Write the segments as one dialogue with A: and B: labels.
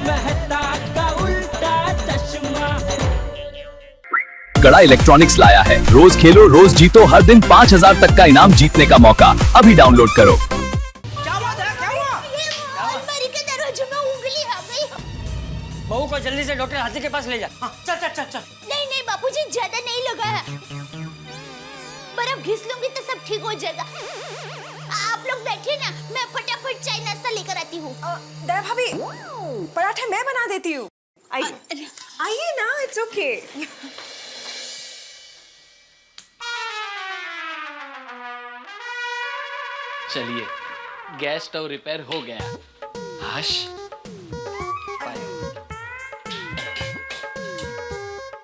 A: मेहता का उल्टा चश्मा।
B: कड़ा इलेक्ट्रॉनिक्स लाया है, रोज खेलो रोज जीतो, हर दिन 5,000 तक का इनाम जीतने का मौका। अभी डाउनलोड करो।
A: क्या बात है, क्या हुआ?
C: अलमारी के दरवाजे में उंगली आ गई।
D: बहू को जल्दी से डॉक्टर हाथी के पास ले जा।
A: हाँ, चल चल चल चल।
C: नहीं नहीं बापूजी, ज्यादा नहीं लगा है, बर्फ घिस लूंगी तो सब ठीक हो जाएगा। आप लोग बैठिए ना, मैं फटाफट चाय नाश्ता लेकर आती हूँ।
E: दया भाभी, पराठे मैं बना देती हूँ। आइए आइए ना, इट्स ओके।
F: चलिए, गैस स्टोव रिपेयर हो गया। हश।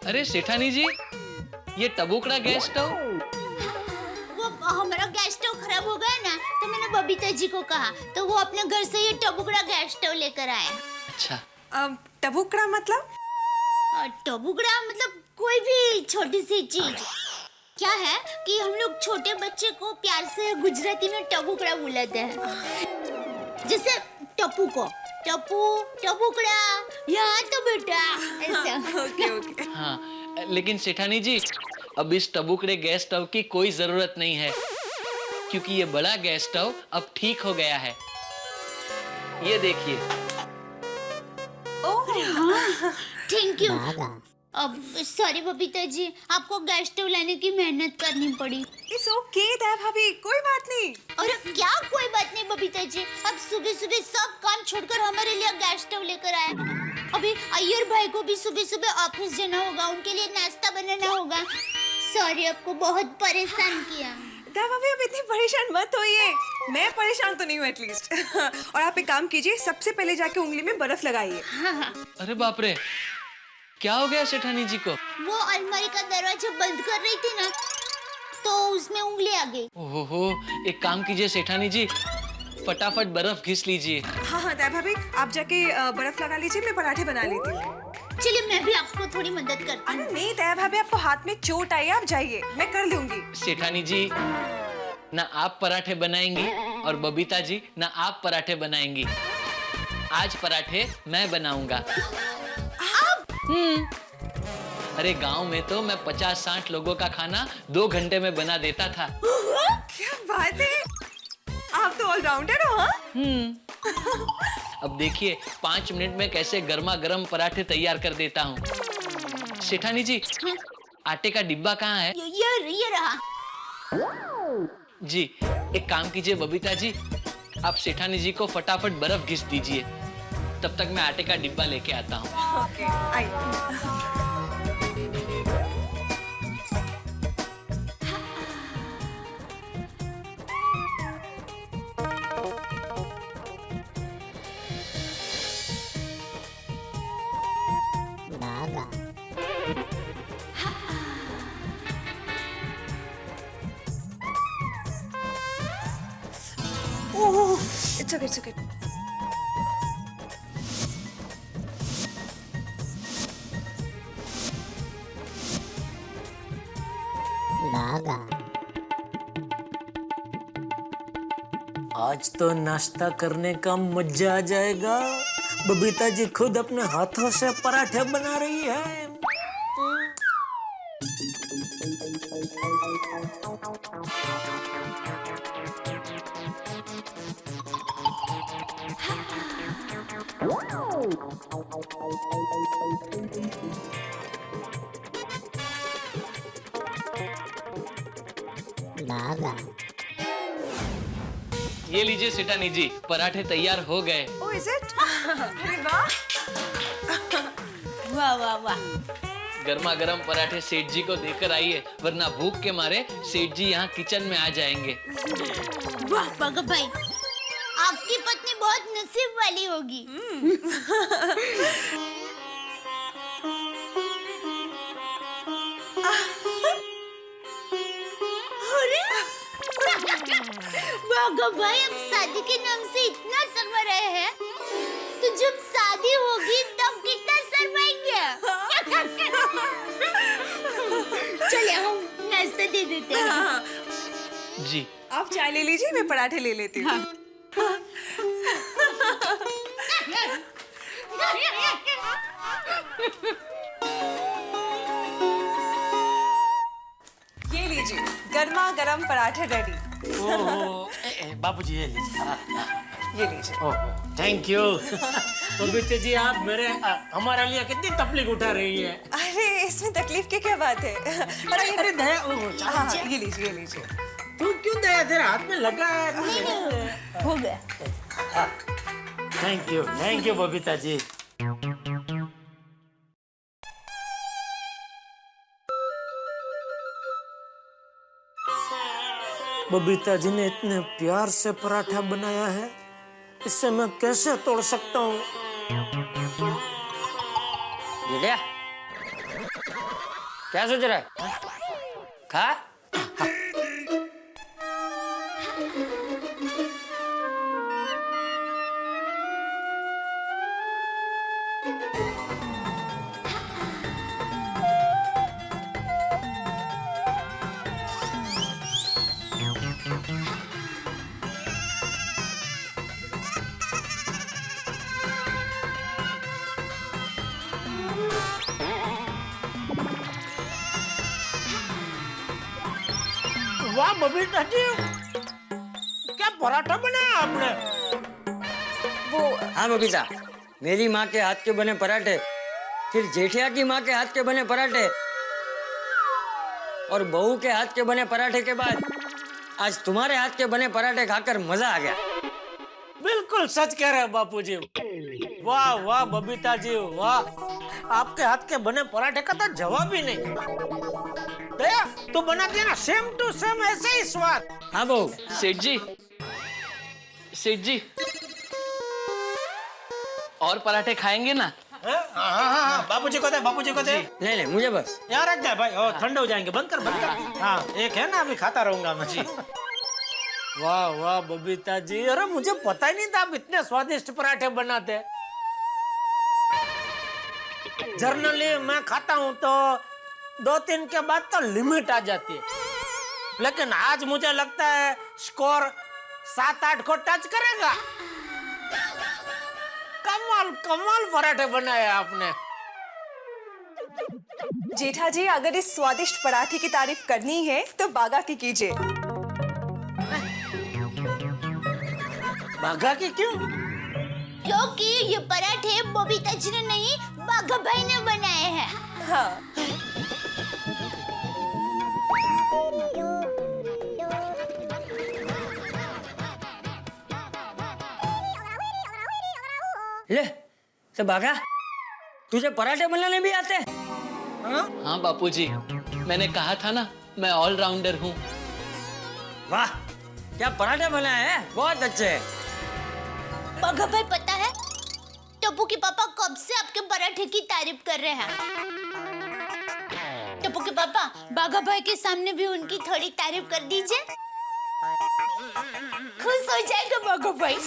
F: अरे सेठानी जी, ये टबुकड़ा गैस स्टोव।
C: वो हमारा गैस स्टोव खराब हो गया ना, तो मैंने बबीता जी को कहा, तो वो अपने घर से ये टबुकड़ा गैस स्टोव लेकर आए।
F: अच्छा,
E: टबुकड़ा मतलब?
C: टबुकड़ा मतलब कोई भी छोटी सी चीज। क्या है कि हम लोग छोटे बच्चे को प्यार से गुजराती में टबुकड़ा बुलाते हैं, जैसे टप्पू को टप्पू, टबुकड़ा, यहाँ तो बेटा, ऐसा।
E: Okay okay.
F: हाँ, लेकिन सेठानी जी, अब इस टबुकड़े गैस स्टोव की कोई जरूरत नहीं है, क्योंकि ये बड़ा गैस स्टोव अब ठीक हो गया है। ये देखिए।
C: Thank you. अब सॉरी बबीता जी, आपको गैस स्टोव लाने की मेहनत करनी पड़ी।
E: इट्स ओके दया भाभी, कोई बात नहीं।
C: और क्या कोई बात नहीं बबीता जी, अब सुबह सुबह सब काम छोड़कर हमारे लिए गैस स्टोव लेकर आए। अभी अय्यर भाई को भी सुबह सुबह ऑफिस जाना होगा, उनके लिए नाश्ता बनाना होगा। सॉरी, आपको बहुत परेशान किया।
E: दया भाभी, अब इतनी परेशान मत होइए, मैं परेशान तो नहीं हूँ एटलीस्ट। और आप एक काम कीजिए, सबसे पहले जाके उंगली में बर्फ लगाइए।
C: हाँ।
F: अरे बाप रे, क्या हो गया सेठानी जी को?
C: वो अलमारी का दरवाजा बंद कर रही थी ना, तो उसमें उंगली आ गई।
F: ओहो, एक काम कीजिए सेठानी जी, फटाफट बर्फ घिस लीजिए।
E: हाँ हाँ दया भाभी, आप जाके बर्फ लगा लीजिए, मैं पराठे बना लेती हूँ।
C: चलिए मैं भी आपको थोड़ी मदद करती
E: अरे
C: हूँ।
E: नहीं दया भाभी, आपको हाथ में चोट आई है, आप जाइए, मैं कर लूंगी।
F: सेठानी जी, ना आप पराठे बनाएंगी और बबीता जी ना आप पराठे बनाएंगी। आज पराठे मैं बनाऊंगा। अरे गांव में तो मैं 50-60 लोगों का खाना 2 घंटे में बना देता था।
E: क्या बात है, आप तो ऑलराउंडर हो। हाँ?
F: अब देखिए 5 मिनट में कैसे गर्मा गर्म पराठे तैयार कर देता हूँ। सेठानी जी, आटे का डिब्बा कहाँ है?
C: ये रहा।
F: जी, एक काम कीजिए बबीता जी, आप सेठानी जी को फटाफट बर्फ घिस दीजिए, तब तक मैं आटे का डिब्बा लेके आता हूँ।
E: ओके, आइए। Oh, it's okay, it's okay.
D: आज तो नाश्ता करने का मजा आ जाएगा। बबीता जी खुद अपने हाथों से पराठे बना रही है।
F: ये लीजिए सेठानी जी, पराठे तैयार हो गए।
E: Oh, is it? अरे वाह।
C: वाह वाह वाह।
F: गर्मा गर्म पराठे सेठ जी को देकर आइए, वरना भूख के मारे सेठ जी यहाँ किचन में आ जाएंगे।
C: वाह भगत भाई, आपकी पत्नी बहुत नसीब वाली होगी। भगत भाई, अब शादी के नाम से इतना शर्मा रहे हैं, तो जब शादी होगी तब कितना शर्माएंगे। चलिए हम नाश्ता दे देते हैं।
F: जी,
E: आप चाय ले लीजिए, मैं पराठे ले लेती हूँ। ये लीजिए गर्मा गर्म पराठे रेडी।
D: बापूजी ये लीजिए।
E: ये लीजिए।
D: Thank you. बबीता जी आप हमारे लिए कितनी तकलीफ उठा रही है।
E: अरे इसमें तकलीफ की क्या बात है।
D: अरे दया
E: हाँ, ये लीजिए ये लीजिए।
D: तू क्यों दया तेरे हाथ में लगा है।
C: हो गया।
D: थैंक यू बबीता जी। बबीता जी ने इतने प्यार से पराठा बनाया है, इससे मैं कैसे तोड़ सकता हूँ।
G: बेटा क्या सोच रहा है? खा।
D: वाह बबीता जी, क्या पराठा बनाया आपने।
E: वो
G: हाँ बबीता, मेरी माँ के हाथ के बने पराठे, फिर जेठिया की माँ के हाथ के बने पराठे और बहू के हाथ के बने पराठे के बाद आज तुम्हारे हाथ के बने पराठे खाकर मजा आ गया।
D: बिल्कुल सच कह रहे हो बापूजी। वाह वाह बबीता जी वाह, आपके हाथ के बने पराठे का तो जवाब ही नहीं। दया तो बनाती है ना सेम टू सेम ऐसे ही स्वाद।
G: हाँ बहू।
F: सेठ जी और पराठे खाएंगे ना?
D: हाँ बापूजी को दे
G: ले मुझे बस।
D: यार रख दे भाई, ठंडे हो जाएंगे। बंद कर। हाँ एक है ना, अभी खाता रहूंगा मैं जी। वाह वाह बबीता जी, अरे मुझे पता ही नहीं था आप इतने स्वादिष्ट पराठे बनाते। जनरली मैं खाता हूँ तो 2-3 के बाद तो लिमिट आ जाती है, लेकिन आज मुझे लगता है स्कोर 7-8 को टच करेगा। कमाल पराठे बनाए आपने।
E: जेठा जी अगर इस स्वादिष्ट पराठे की तारीफ करनी है तो बागा की कीजिए।
D: बागा की क्यों?
C: क्योंकि ये पराठे बबीता जी ने नहीं, बाघा भाई ने बनाए हैं।
E: हाँ
G: ले तो बागा, तुझे पराठे बनाने भी आते हैं?
F: हाँ बापूजी, मैंने कहा था ना मैं ऑलराउंडर हूँ।
G: वाह क्या पराठे बनाए हैं, बहुत अच्छे।
C: बाघा भाई पता है, टप्पू के पापा कब से आपके पराठे की तारीफ कर रहे हैं। टप्पू के पापा, बाघा भाई के सामने भी उनकी थोड़ी तारीफ कर दीजिए, खुश हो जाएगा बाघा भाई।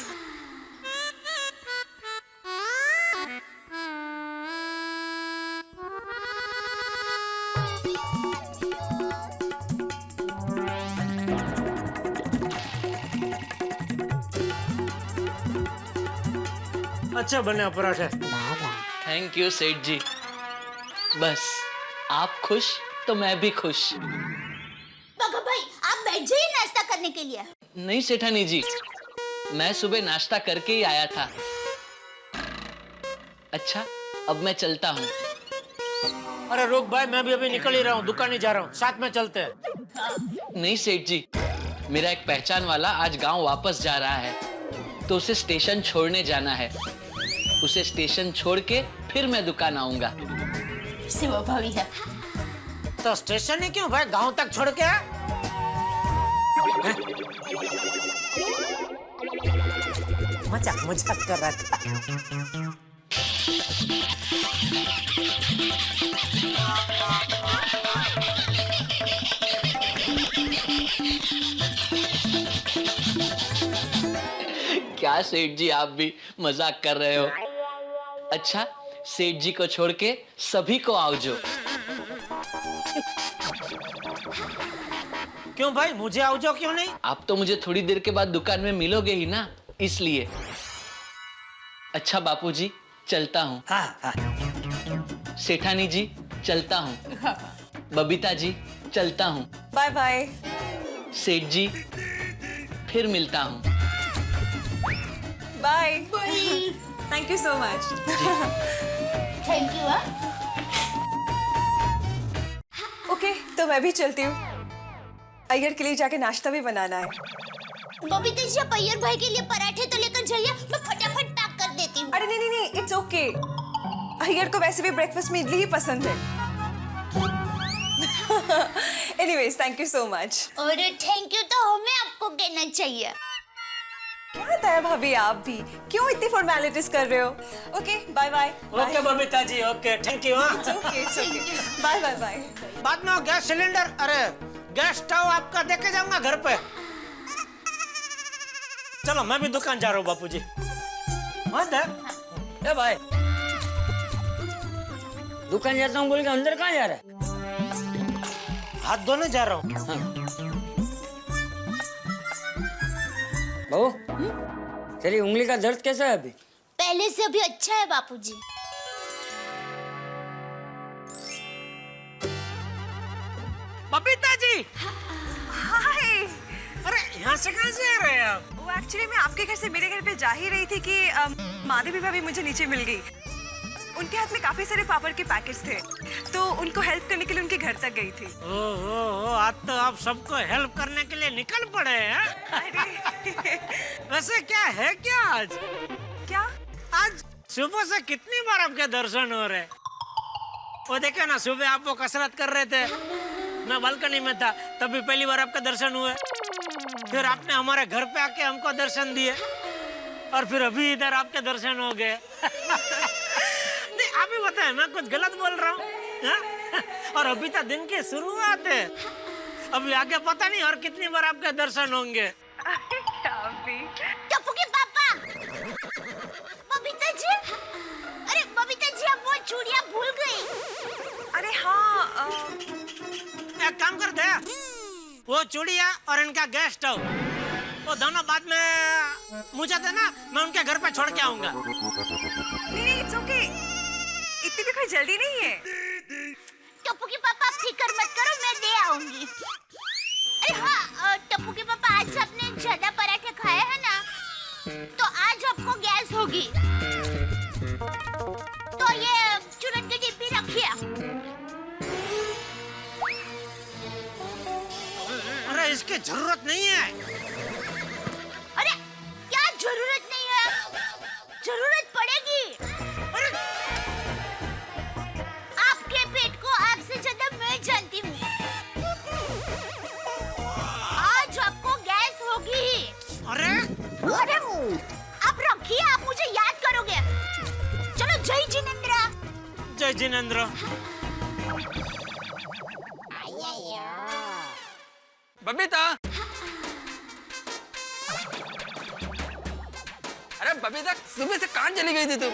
D: अच्छा बने पराठे।
F: थैंक यू सेठ जी। बस आप खुश तो मैं भी खुश।
C: बाघा भाई आप बैठ जाइए नाश्ता करने के लिए।
F: नहीं सेठानी जी, मैं सुबह नाश्ता करके ही आया था। अच्छा अब मैं चलता हूँ।
D: अरे रुक भाई, मैं भी अभी निकल ही रहा हूँ, दुकान ही जा रहा हूँ, साथ में चलते हैं।
F: नहीं सेठ जी, मेरा एक पहचान वाला आज गांव वापस जा रहा है, तो उसे स्टेशन छोड़ने जाना है। उसे स्टेशन छोड़ के फिर मैं दुकान आऊंगा।
C: स्वाभाविक है।
D: तो स्टेशन ही क्यों भाई, गांव तक छोड़ के। मजाक कर रहा था।
F: क्या सेठ जी आप भी मजाक कर रहे हो? अच्छा सेठ जी को छोड़ के सभी को आओ जो।
D: क्यों भाई, मुझे आओ जाओ क्यों नहीं?
F: आप तो मुझे थोड़ी देर के बाद दुकान में मिलोगे ही ना, इसलिए। अच्छा बापूजी, चलता हूँ।
D: हाँ हाँ।
F: सेठानी जी चलता हूँ। बबीता जी चलता हूँ।
E: Bye bye.
F: सेठ जी फिर मिलता हूँ।
E: Bye. Thank you so much.
C: Thank you.
E: Okay, तो मैं भी चलती हूँ। अय्यर के लिए जाके नाश्ता भी बनाना है।
C: बबीता जी, आप अय्यर भाई के लिए पराठे तो लेकर जाइए, मैं फटाफट पैक कर देती हूँ।
E: अरे नहीं नहीं नहीं, इट्स ओके। अय्यर को वैसे भी ब्रेकफास्ट में इडली ही पसंद है। Anyways, thank you so much.
C: और थैंक यू तो हमें आपको कहना चाहिए।
E: क्या बताया भाभी, आप भी क्यों इतनी फॉर्मेलिटीज कर रहे हो? Okay, bye bye.
D: Okay Babita ji, okay, thank you. हाँ,
E: ओके, बाय बाय बाय।
D: बाद में गैस सिलेंडर, अरे गैस स्टोव आपका देके जाऊंगा घर पे। चलो मैं भी दुकान जा रहा हूँ बापूजी। हाँ दे।
G: ए भाई, दुकान जाता हूँ बोल के अंदर कहाँ जा रहा है?
D: हाथ धोने जा रहा हूँ।
G: बहू, तेरी उंगली का दर्द कैसा है अभी?
C: पहले से अभी अच्छा है बापूजी।
D: बबीता जी,
E: हाय।
D: अरे यहाँ से कहाँ से आ रहे हैं आप?
E: वो एक्चुअली मैं आपके घर से मेरे घर पे जा ही रही थी कि माधवी भाभी मुझे नीचे मिल गई। उनके हाथ में काफी सारे पापड़ के पैकेट्स थे, तो उनको हेल्प करने के लिए उनके घर तक गई थी।
D: ओह, आज तो आप सबको हेल्प करने के लिए निकल पड़े हैं।
E: अरे
D: वैसे क्या है क्या आज?
E: क्या?
D: आज सुबह से कितनी बार आपके दर्शन हो रहे? वो देखे ना, सुबह आप वो कसरत कर रहे थे, मैं बालकनी में था, तभी पहली बार आपका दर्शन हुए। फिर आपने हमारे घर पे आके हमको दर्शन दिए, और फिर अभी इधर आपके दर्शन हो गए। नहीं, आप ही बताएं, मैं कुछ गलत बोल रहा हूँ? और अभी तो दिन की शुरुआत है, अभी आगे पता नहीं और कितनी बार आपके दर्शन होंगे।
C: टप्पू के पापा, बबीता जी, अरे बबीता जी, आप वो चूड़ियां भूल गई।
E: अरे हाँ,
D: एक काम कर दे, वो चूड़िया और इनका गैस स्टोव, वो दोनों बाद में मुझे देना, मैं उनके घर पे छोड़ के आऊंगा।
E: नहीं, इट्स ओके, इतनी भी कोई जल्दी नहीं है।
C: टप्पू के पापा, आप फिक्र मत करो, मैं दे आऊंगी। अरे हाँ, टप्पू के पापा, आज आपने ज्यादा पराठे खाए हैं ना, तो आज आपको गैस होगी। तो ये चूरन की डिब्बी रखिए।
D: अरे इसकी जरूरत नहीं है।
C: अरे क्या जरूरत नहीं है? जरूरत पड़ेगी।
D: अरे
C: आपके पेट को आपसे ज्यादा मैं जानती हूँ। आज आपको गैस होगी।
D: अरे
C: अरे आप रखिए, आप मुझे याद करोगे। चलो, जय जिनेंद्र।
D: जय जिनेंद्र।
H: बबीता, अरे बबीता, सुबह से कहाँ चली गई थी तुम?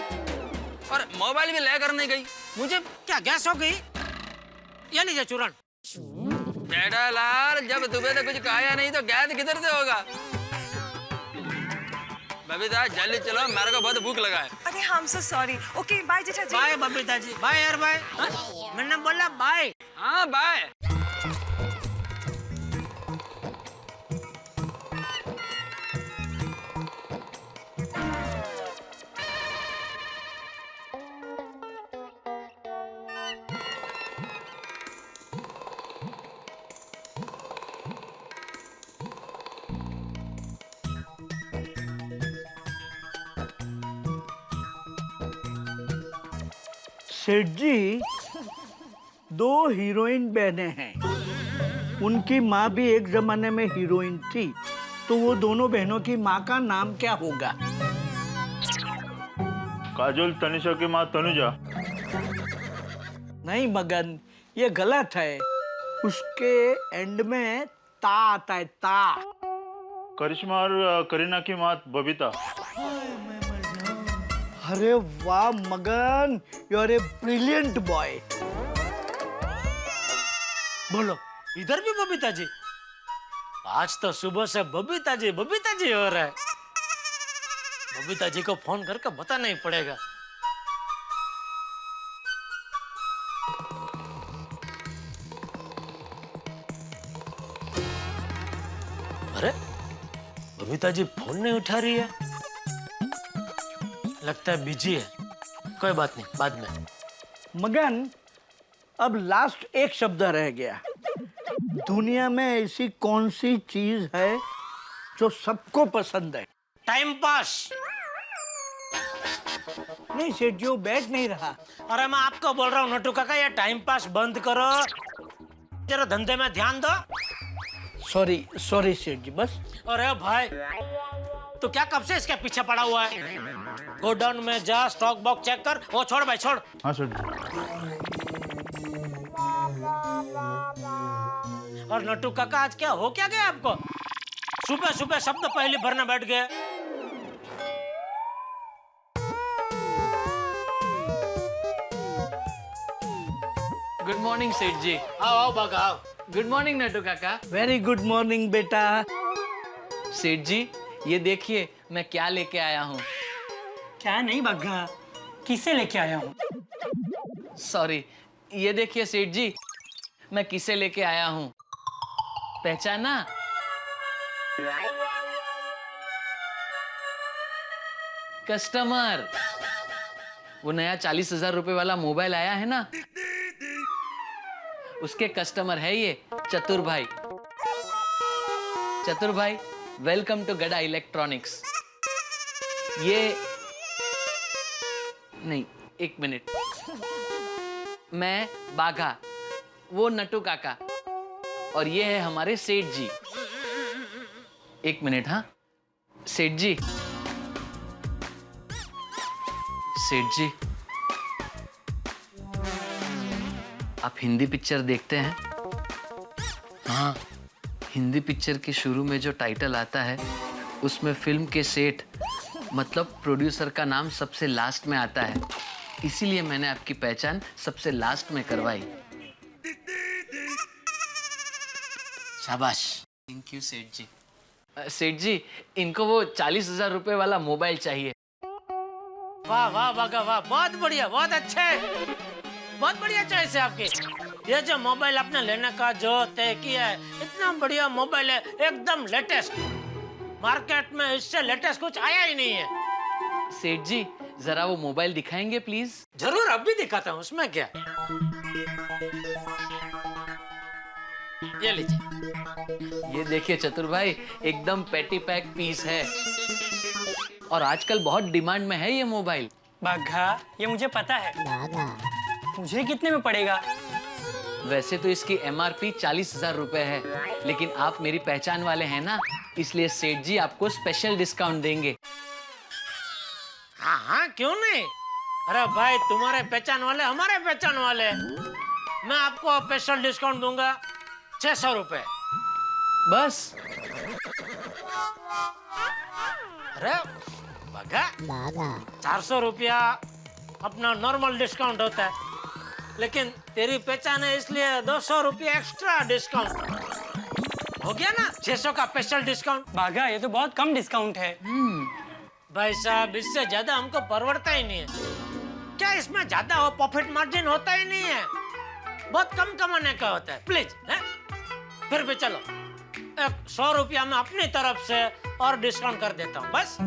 H: और मोबाइल भी लेकर नहीं गई।
D: मुझे क्या गैस हो गई? ये लीजिए चूरन।
H: बेटा लाल, जब सुबह से कुछ खाया नहीं तो गैस किधर से होगा? बबीता जल्दी चलो, मेरे को बहुत भूख लगा है।
E: अरे हाँ, I'm so sorry. Okay, bye Jetha ji.
D: Bye Babita ji, bye यार, बाय। मैंने बोला बाय।
H: हाँ बाय।
A: सेठ जी, दो हीरोइन बहनें हैं। उनकी माँ भी एक जमाने में हीरोइन थी, तो वो दोनों बहनों की माँ का नाम क्या होगा?
I: काजोल तनिषा की माँ तनुजा।
A: नहीं मगन, ये गलत है। उसके एंड में ता आता है, ता।
I: करिश्मा और करीना की माँ बबीता।
A: अरे वाह Magan, you are a brilliant boy.
D: बोलो, इधर भी बबीता जी? आज तो सुबह से बबीता जी हो रहा है। बबीता जी को फोन करके बताना ही पड़ेगा। अरे बबीता जी फोन नहीं उठा रही है, लगता है बिजी है। कोई बात नहीं, बाद में।
A: मगन, अब लास्ट एक शब्द रह गया। दुनिया में ऐसी कौन सी चीज है जो सबको पसंद है?
D: Time pass.
A: नहीं सेठ जी, वो बैठ नहीं रहा।
D: अरे मैं आपको बोल रहा हूँ नटू काका, ये टाइम पास बंद करो, जरा धंधे में ध्यान दो।
A: सॉरी सॉरी सेठ जी, बस।
D: अरे भाई, तो क्या कब से इसके पीछे पड़ा हुआ है? गोडाउन में जा, स्टॉक बॉक्स चेक कर। वो छोड़ भाई, छोड़।
I: हाँ सर।
D: और नटू काका, आज क्या हो क्या गया आपको? सुबह सुबह शब्द पहले भरने बैठ गए।
F: गुड मॉर्निंग सेठ जी।
D: आओ आओ बागा, आओ।
F: गुड मॉर्निंग नटू काका।
A: वेरी गुड मॉर्निंग बेटा।
F: सेठ जी, ये देखिए मैं क्या लेके आया हूँ।
J: क्या नहीं बग्गा, किसे लेके आया हूँ?
F: सॉरी, ये देखिए सेठ जी, मैं किसे लेके आया हूँ, पहचाना? कस्टमर। वो नया 40,000 रुपए वाला मोबाइल आया है ना, उसके कस्टमर है ये चतुर भाई। चतुर भाई, वेलकम टू गड़ा इलेक्ट्रॉनिक्स। ये नहीं, एक मिनट। मैं बाघा, वो नटू काका, और ये है हमारे सेठ जी। एक मिनट। हाँ सेठ जी, सेठ जी, आप हिंदी पिक्चर देखते हैं? हाँ, हिंदी पिक्चर के शुरू में जो टाइटल आता है, उसमें फिल्म के सेठ मतलब प्रोड्यूसर का नाम सबसे लास्ट में आता है। इसीलिए मैंने आपकी पहचान सबसे लास्ट में करवाई।
D: शाबाश।
F: थैंक यू सेठ जी। सेठ जी, इनको वो 40,000 रुपए वाला मोबाइल चाहिए।
D: वाह वाह बागा वाह, बहुत बढ़िया, बहुत अच्छे, बहुत बढ़िया चॉइस है आपकी। ये जो मोबाइल आपने लेने का जो तय किया है, इतना बढ़िया मोबाइल है, एकदम लेटेस्ट। मार्केट में इससे लेटेस्ट कुछ आया ही नहीं है।
F: सेठ जी, जरा वो मोबाइल दिखाएंगे प्लीज?
D: जरूर, अब भी दिखाता हूँ, उसमें क्या। ये लीजिए।
F: ये देखिए चतुर भाई, एकदम पैटी पैक पीस है, और आजकल बहुत डिमांड में है ये मोबाइल।
J: बग्गा, ये मुझे पता है। मुझे कितने में पड़ेगा?
F: वैसे तो इसकी MRP 40,000 रुपए है, लेकिन आप मेरी पहचान वाले हैं ना, इसलिए सेठ जी आपको स्पेशल डिस्काउंट देंगे।
D: हाँ हाँ, क्यों नहीं। अरे भाई, तुम्हारे पहचान वाले हमारे पहचान वाले, मैं आपको स्पेशल डिस्काउंट दूंगा 600 रुपए
F: बस।
D: अरे बागा, 400 रुपया अपना नॉर्मल डिस्काउंट होता है, लेकिन तेरी पहचान है इसलिए 200 रुपया एक्स्ट्रा डिस्काउंट हो गया ना, 600 का स्पेशल डिस्काउंट।
J: बग्गा, ये तो बहुत कम डिस्काउंट है।
D: भाई साहब, इससे ज्यादा हमको परवड़ता ही नहीं है। क्या इसमें ज्यादा हो प्रॉफिट मार्जिन होता ही नहीं है, बहुत कम कमाने का होता है। प्लीज फिर भी चलो, 100 रुपया मैं अपनी तरफ से और डिस्काउंट कर देता हूँ बस।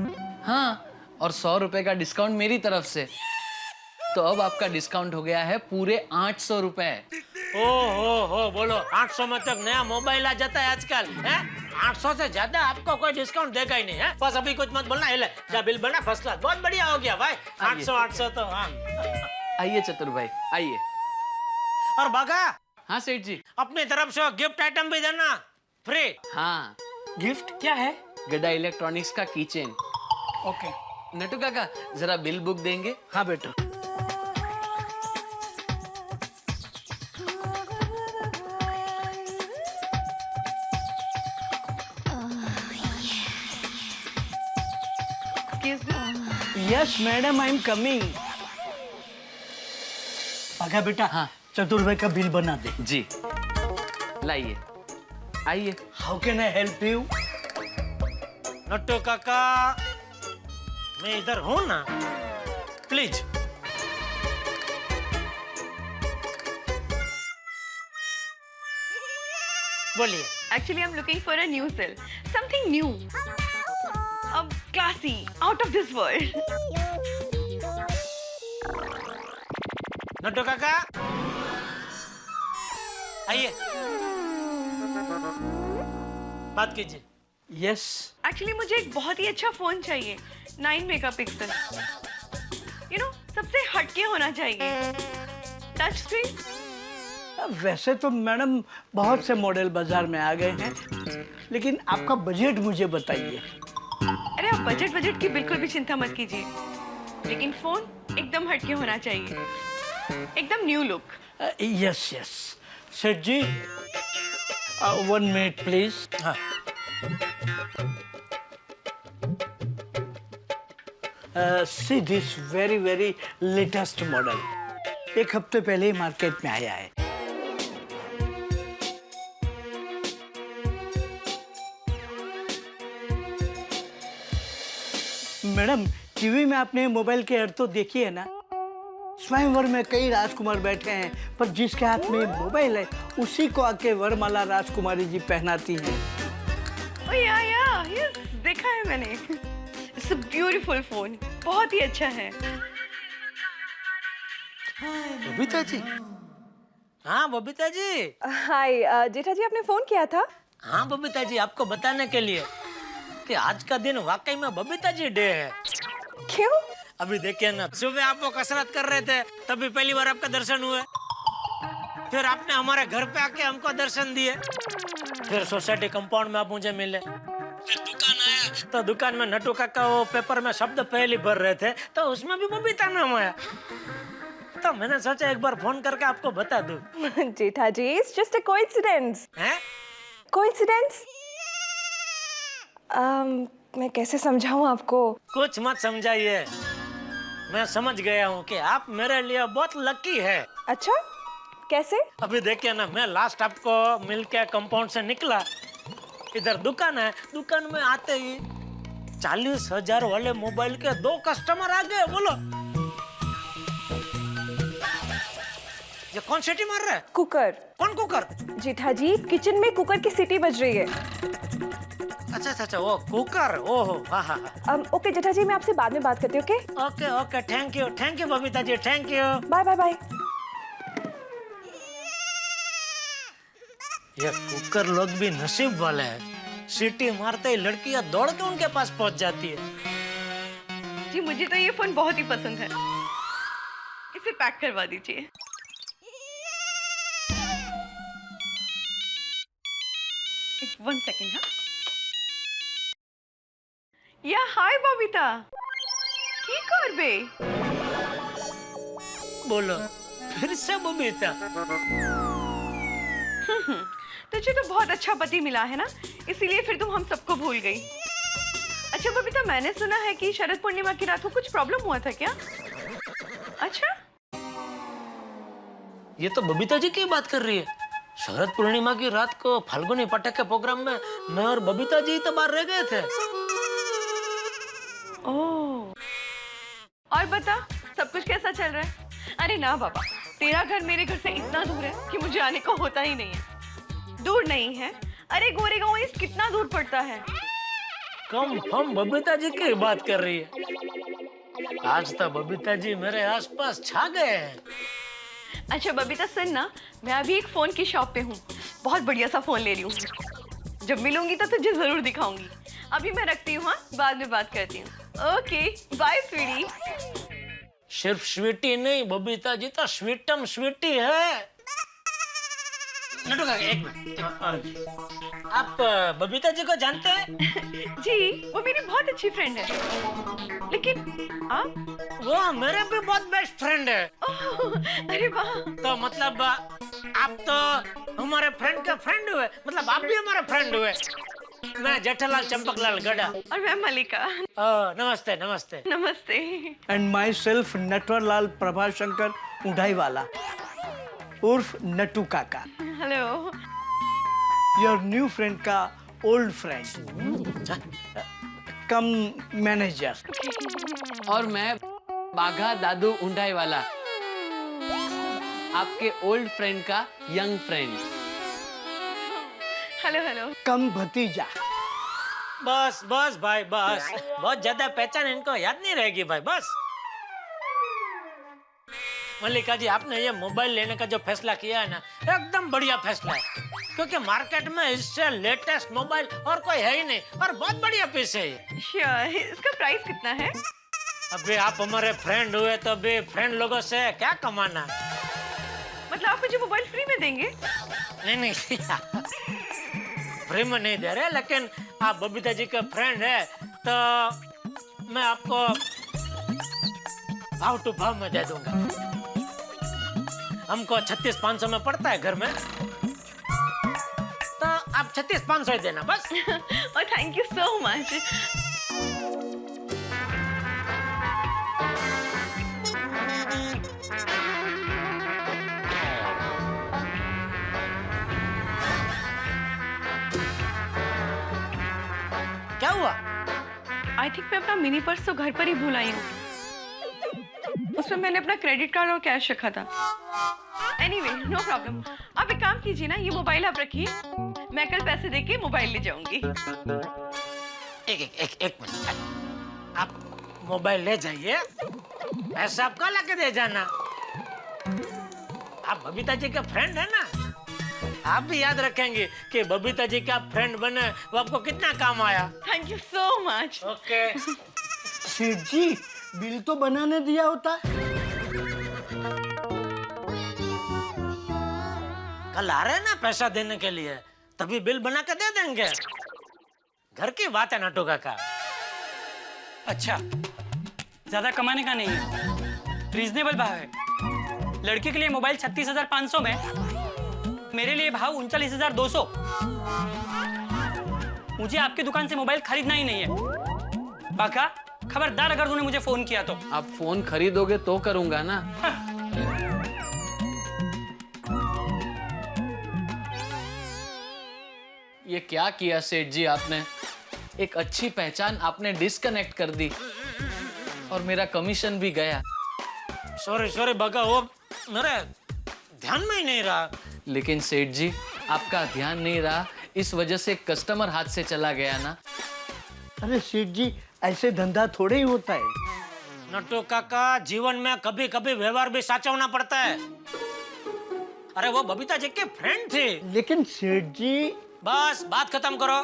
F: हाँ, और 100 रुपए का डिस्काउंट मेरी तरफ से, तो अब आपका डिस्काउंट हो गया है पूरे 800 रुपए।
D: हो बोलो, 800 में तक नया मोबाइल आ जाता है आजकल, है? 800 से ज्यादा आपको कोई डिस्काउंट देगा ही नहीं है। बस अभी कुछ मत बोलना, हिले जा, बिल बना फर्स्ट क्लास, बहुत बढ़िया हो गया भाई। 800 तो हाँ।
F: आइए चतुर भाई, आइए।
D: और बागा,
F: हाँ सेठ जी,
D: अपनी तरफ से गिफ्ट आइटम भी देना, फ्री।
F: हाँ,
J: गिफ्ट क्या है?
F: गड्डा इलेक्ट्रॉनिक्स का कीचेन।
J: ओके।
F: नटू काका, जरा बिल बुक देंगे?
A: हाँ बेटा। Yes madam, I am coming. Bagga बेटा,
F: हाँ।
A: चतुर भाई का बिल बना दे।
F: जी, लाइए, आइए।
A: How can I help you?
D: Nattu काका, मैं इधर हूँ ना, प्लीज। बोलिए,
E: Actually, I'm looking for a new cell. Something new. Classy. Out of this world.
D: Natu काका आइए, बात कीजिए।
A: यस
E: Actually, मुझे एक बहुत ही अच्छा फोन चाहिए। 9 मेगापिक्सल। You know, सबसे हटके होना चाहिए। Touch screen.
A: वैसे तो मैडम बहुत से मॉडल बाजार में आ गए हैं, लेकिन आपका बजट मुझे बताइए।
E: अरे आप बजट की बिल्कुल भी चिंता मत कीजिए, लेकिन फोन एकदम हटके होना चाहिए, एकदम न्यू लुक।
A: यस यस सेठ जी, 1 मिनट प्लीज।
D: हाँ,
A: see this very very latest model, 1 हफ्ते पहले ही मार्केट में आया है। मैडम, टीवी में आपने मोबाइल के ऐड तो देखी है ना? स्वयंवर में कई राजकुमार बैठे हैं, पर जिसके हाथ में मोबाइल है उसी को आके वरमाला राजकुमारी जी पहनाती हैं।
E: यस, देखा है मैंने। इट्स अ ब्यूटीफुल फोन, बहुत ही अच्छा है।
D: बबीता जी। हाँ बबीता जी।
E: हाय जेठा जी, आपने फोन किया था?
D: हाँ बबीता जी, आपको बताने के लिए कि आज का दिन वाकई में बबीता जी डे है।
E: क्यों?
D: अभी देखिए ना, सुबह आप वो कसरत कर रहे थे, तभी पहली बार आपका दर्शन हुए। फिर आपने हमारे घर पे आके हमको दर्शन दिए। फिर सोसाइटी कंपाउंड में आप मुझे मिले। फिर दुकान आया तो दुकान में नटू काका वो पेपर में शब्द पहले भर रहे थे, तो उसमें भी बबीता नाम आया। तो मैंने सोचा एक बार फोन करके आपको बता दूं।
E: जेठा जी, इट्स जस्ट अ कोइंसिडेंस।
D: हैं?
E: कोइंसिडेंस? मैं कैसे समझाऊं आपको?
D: कुछ मत समझाइए, मैं समझ गया हूँ कि आप मेरे लिए बहुत लकी है।
E: अच्छा, कैसे?
D: अभी देखिए ना, मैं लास्ट आपको मिलके कंपाउंड से निकला, इधर दुकान है, दुकान में आते ही 40,000 वाले मोबाइल के 2 कस्टमर आ गए। बोलो, ये कौन सीटी मार रहा है?
E: कुकर।
D: कौन कुकर?
E: जेठा जी, किचन में कुकर की सीटी बज रही है।
D: अच्छा, वो कुकर। ओहो, हाँ।
E: ओके जेठा जी, मैं आपसे बाद में बात करती हूँ।
D: Okay, thank you Babita ji, thank you.
E: Bye bye bye.
D: ये कुकर लोग भी नसीब वाले हैं, सीटी मारते ही लड़कियां दौड़ के उनके पास पहुंच जाती है।
E: जी, मुझे तो ये फोन बहुत ही पसंद है, इसे पैक करवा दीजिए। One second. हाँ, या हाय बबीता, की करबे?
D: बोलो, फिर से बबीता।
E: तुझे तो बहुत अच्छा पति मिला है ना, इसीलिए फिर तुम हम सबको भूल गई। अच्छा बबीता, मैंने सुना है कि शरद पूर्णिमा की रात को कुछ प्रॉब्लम हुआ था क्या? अच्छा,
D: ये तो बबीता जी की बात कर रही है। शरद पूर्णिमा की रात को फाल्गुनी पटक के प्रोग्राम में मैं और बबीता जी तो बाहर रह गए थे।
E: ओह, और बता, सब कुछ कैसा चल रहा है? अरे ना बाबा, तेरा घर मेरे घर से इतना दूर है कि मुझे आने को होता ही नहीं है। दूर नहीं है? अरे गोरेगांव ईस्ट कितना दूर पड़ता है?
D: कम हम बबीता जी की बात कर रही है। आज तो बबीता जी मेरे आसपास छा गए हैं।
E: अच्छा बबीता, सुन ना, मैं अभी एक फोन की शॉप पे हूँ, बहुत बढ़िया सा फोन ले रही हूँ। जब मिलूंगी तो तुझे जरूर दिखाऊंगी। अभी मैं रखती हूँ, हाँ, बाद में बात करती हूँ। Okay, bye sweetie.
D: सिर्फ स्वीटी नहीं, बबीता जी तो स्वीटम स्वीटी है। नटू काका, एक मिनट, आप बबीता जी को जानते हैं?
E: जी, वो मेरी बहुत अच्छी फ्रेंड है। लेकिन आप?
D: वो मेरे भी बहुत बेस्ट फ्रेंड है।
E: ओह, अरे वाह।
D: तो मतलब आप तो हमारे फ्रेंड के फ्रेंड हुए, मतलब आप भी हमारे फ्रेंड हुए। मैं जेठालाल चंपकलाल गड़ा।
E: और मैं मलिका।
D: नमस्ते नमस्ते।
E: नमस्ते।
A: And myself Natwarlal Prabhashankar Udhaiwala उर्फ Natu Kaka,
E: hello.
A: Your new friend का ओल्ड फ्रेंड कम मैनेजर।
F: और मैं बाघा दादू उंडाई वाला, आपके ओल्ड फ्रेंड का young friend.
E: Hello hello.
A: Cum भतीजा।
D: बस बस भाई बस, बहुत ज्यादा पहचान इनको याद नहीं रहेगी भाई, बस। मल्लिका जी, आपने ये मोबाइल लेने का जो फैसला किया है ना, एकदम बढ़िया फैसला है, क्योंकि मार्केट में इससे लेटेस्ट मोबाइल और कोई है ही नहीं, और बहुत बढ़िया पीस है ये।
E: श्योर। इसका प्राइस कितना है?
D: अभी आप हमारे फ्रेंड हुए तो अभी फ्रेंड लोगों से क्या कमाना।
E: मतलब आप मुझे मोबाइल फ्री में देंगे?
D: नहीं फ्री में नहीं दे रहे, लेकिन आप बबीता जी के फ्रेंड है तो मैं आपको भाव टू भाव में दे दूंगा। हमको 36,500 में पड़ता है घर में, तो आप 36,500 ही देना बस।
E: और थैंक यू सो मच।
D: क्या हुआ?
E: आई थिंक मैं अपना मिनी पर्स तो घर पर ही भूल आई हूँ। उसमें मैंने अपना क्रेडिट कार्ड और कैश रखा था। Anyway, no problem. आप एक काम कीजिए ना, ये मोबाइल आप रखिए, मैं कल पैसे देके मोबाइल ले जाऊंगी।
D: एक मिनट, आप मोबाइल ले जाइए, पैसा आपको लाके दे जाना। आप बबीता जी के फ्रेंड है ना, आप भी याद रखेंगे कि बबीता जी का फ्रेंड बने वो आपको कितना काम आया।
E: Thank you so much.
D: Okay.
A: सेठ जी, बिल तो बनाने दिया होता।
D: कल आ रहे हैं ना पैसा देने के लिए, तभी बिल बना के दे देंगे। घर की बात है नटू काका।
J: अच्छा, ज्यादा कमाने का नहीं है, रीजनेबल भाव है। लड़के के लिए मोबाइल 36,500 में, मेरे लिए भाव 39,200। मुझे आपकी दुकान से मोबाइल खरीदना ही नहीं है। बाका, खबरदार अगर तूने मुझे फोन किया तो।
F: आप फोन खरीदोगे तो करूंगा ना। ये क्या किया सेठ जी आपने? एक अच्छी पहचान आपने डिस्कनेक्ट कर दी और मेरा कमीशन भी गया।
D: सॉरी बगा, वो मेरे ध्यान में ही नहीं रहा।
F: लेकिन सेठ जी, आपका ध्यान नहीं रहा, इस वजह से कस्टमर हाथ से चला गया ना।
A: अरे सेठ जी, ऐसे धंधा थोड़े ही होता है।
D: नटू काका, जीवन में कभी कभी व्यवहार भी साचवना पड़ता है। अरे वो बबीता जी के फ्रेंड थे।
A: लेकिन सेठ जी,
D: बस बात खत्म करो।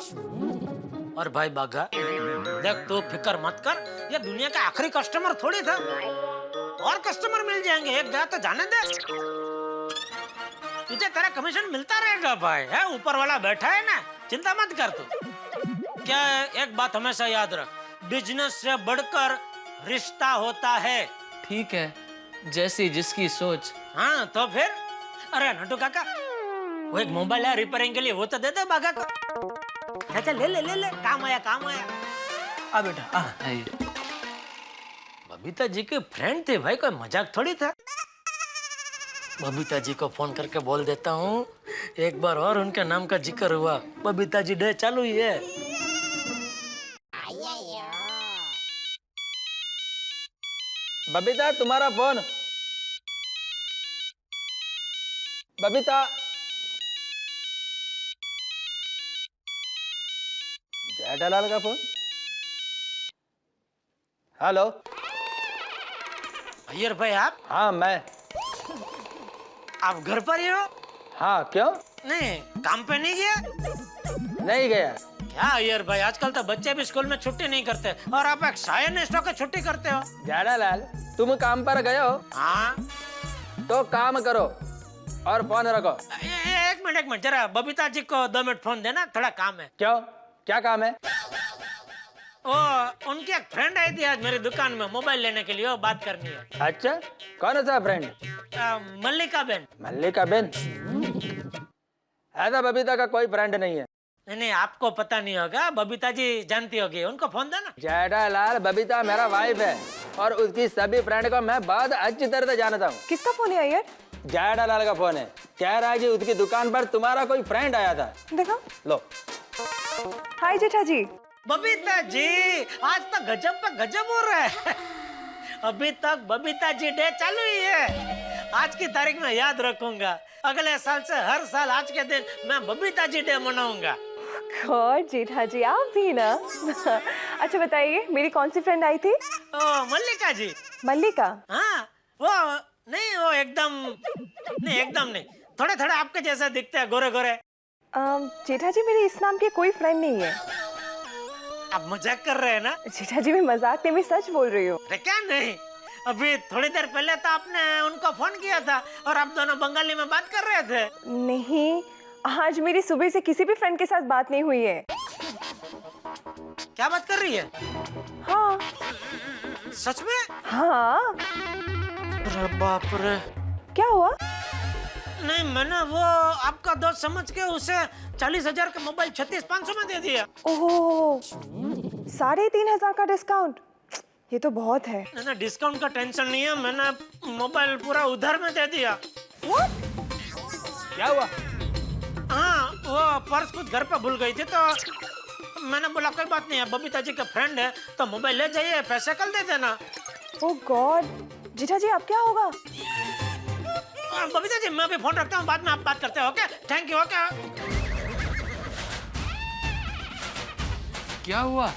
D: और भाई बाघा, देख तू फिक्र मत कर, ये दुनिया का आखिरी कस्टमर थोड़ी था, और कस्टमर मिल जाएंगे, एक गया तो जाने दे। तुझे तेरा कमीशन मिलता रहेगा भाई, है ऊपर वाला बैठा है ना, चिंता मत कर तू। क्या है, एक बात हमेशा याद रख, बिजनेस से बढ़कर रिश्ता होता है।
F: ठीक है, जैसी जिसकी सोच।
D: हाँ तो फिर। अरे नटू काका, वो एक मोबाइल है रिपेयरिंग के लिए, वो तो दे दे बाघा को। अच्छा ले, काम आया।
A: आ बेटा आ।
F: आइए।
D: बबीता जी के फ्रेंड थे भाई, कोई मजाक थोड़ी था। बबीता जी को फोन करके बोल देता हूँ, एक बार और उनके नाम का जिक्र हुआ, बबीता जी डे चालू ही है।
H: बबीता, तुम्हारा फोन। बबीता, जेठालाल का फोन। हेलो।
D: अय्यर भाई आप?
H: हाँ मैं।
D: आप घर पर ही हो?
H: हाँ क्यों?
D: नहीं, काम पे नहीं गया?
H: नहीं गया।
D: क्या अय्यर भाई, आजकल तो बच्चे भी स्कूल में छुट्टी नहीं करते, और आप एक साइनिस्ट होकर छुट्टी करते हो।
H: जेठालाल, तुम काम पर गए हो
D: हाँ
H: तो काम करो और फोन रखो।
D: एक मिनट, जरा बबीता जी को 2 मिनट फोन देना, थोड़ा काम है।
H: क्यों, क्या काम है?
D: वो उनकी एक फ्रेंड आई थी आज मेरी दुकान में मोबाइल लेने के लिए, वो बात करनी है।
H: अच्छा, कौन सा फ्रेंड?
D: मल्लिका बेन।
H: मल्लिका बेन? ऐसा बबीता का कोई फ्रेंड नहीं है।
D: नहीं, आपको पता नहीं होगा, बबीता जी जानती होगी, उनको फोन देना।
H: जेठालाल, बबीता मेरा वाइफ है और उसकी सभी फ्रेंड को मैं बहुत अच्छी तरह से जानता हूँ।
E: किसका फोन है अय्यर?
H: जेठालाल का फोन है, कह रहा है कि उसकी दुकान पर तुम्हारा कोई फ्रेंड आया था।
E: देखो।
H: लो।
E: हाय जेठा जी।
D: बबीता जी, आज तो गजब पे गजब हो रहा है। अभी तक बबीता जी डे चालू ही है। आज की तारीख में याद रखूंगा। अगले साल से हर साल आज के दिन मैं बबीता जी डे मनाऊंगा।
E: गॉड जेठा जी आप भी ना। अच्छा बताइए मेरी कौन सी फ्रेंड आई थी?
D: ओ मल्लिका जी।
E: मल्लिका?
D: हाँ वो नहीं, वो एकदम नहीं, थोड़े थोड़े आपके जैसे दिखते हैं, गोरे गोरे।
E: जेठा जी मेरी इस नाम की कोई फ्रेंड नहीं है।
D: आप मजाक कर रहे हैं ना?
E: जेठा जी मैं मजाक नहीं, मैं सच बोल रही हूँ।
D: अरे क्या नहीं, अभी थोड़ी देर पहले तो आपने उनको फोन किया था और आप दोनों बंगाली में बात कर रहे थे।
E: नहीं, आज मेरी सुबह से किसी भी फ्रेंड के साथ बात नहीं हुई है।
D: क्या बात कर रही है?
E: हाँ।
D: सच में?
E: हाँ।
D: अरे बाप रे।
E: क्या हुआ?
D: नहीं, मैंने वो आपका दोस्त समझ के उसे 40,000 का मोबाइल 36,500 में दे दिया।
E: ओह, 3,500 का डिस्काउंट, ये तो बहुत है।
D: ना डिस्काउंट का टेंशन नहीं है, मैंने मोबाइल पूरा उधार में दे दिया।
E: What?
H: क्या हुआ?
D: हाँ, वो पर्स कुछ घर पे भूल गई थी तो मैंने बोला कोई बात नहीं है, बबीता जी का फ्रेंड है तो मोबाइल ले जाइए, पैसे कल दे देना।
E: ओह गॉड, जेठा जी अब क्या होगा?
D: बबीता जी मैं भी फोन रखता हूँ, बाद में आप बात करते हो। Okay, thank you. ओके।
F: क्या हुआ?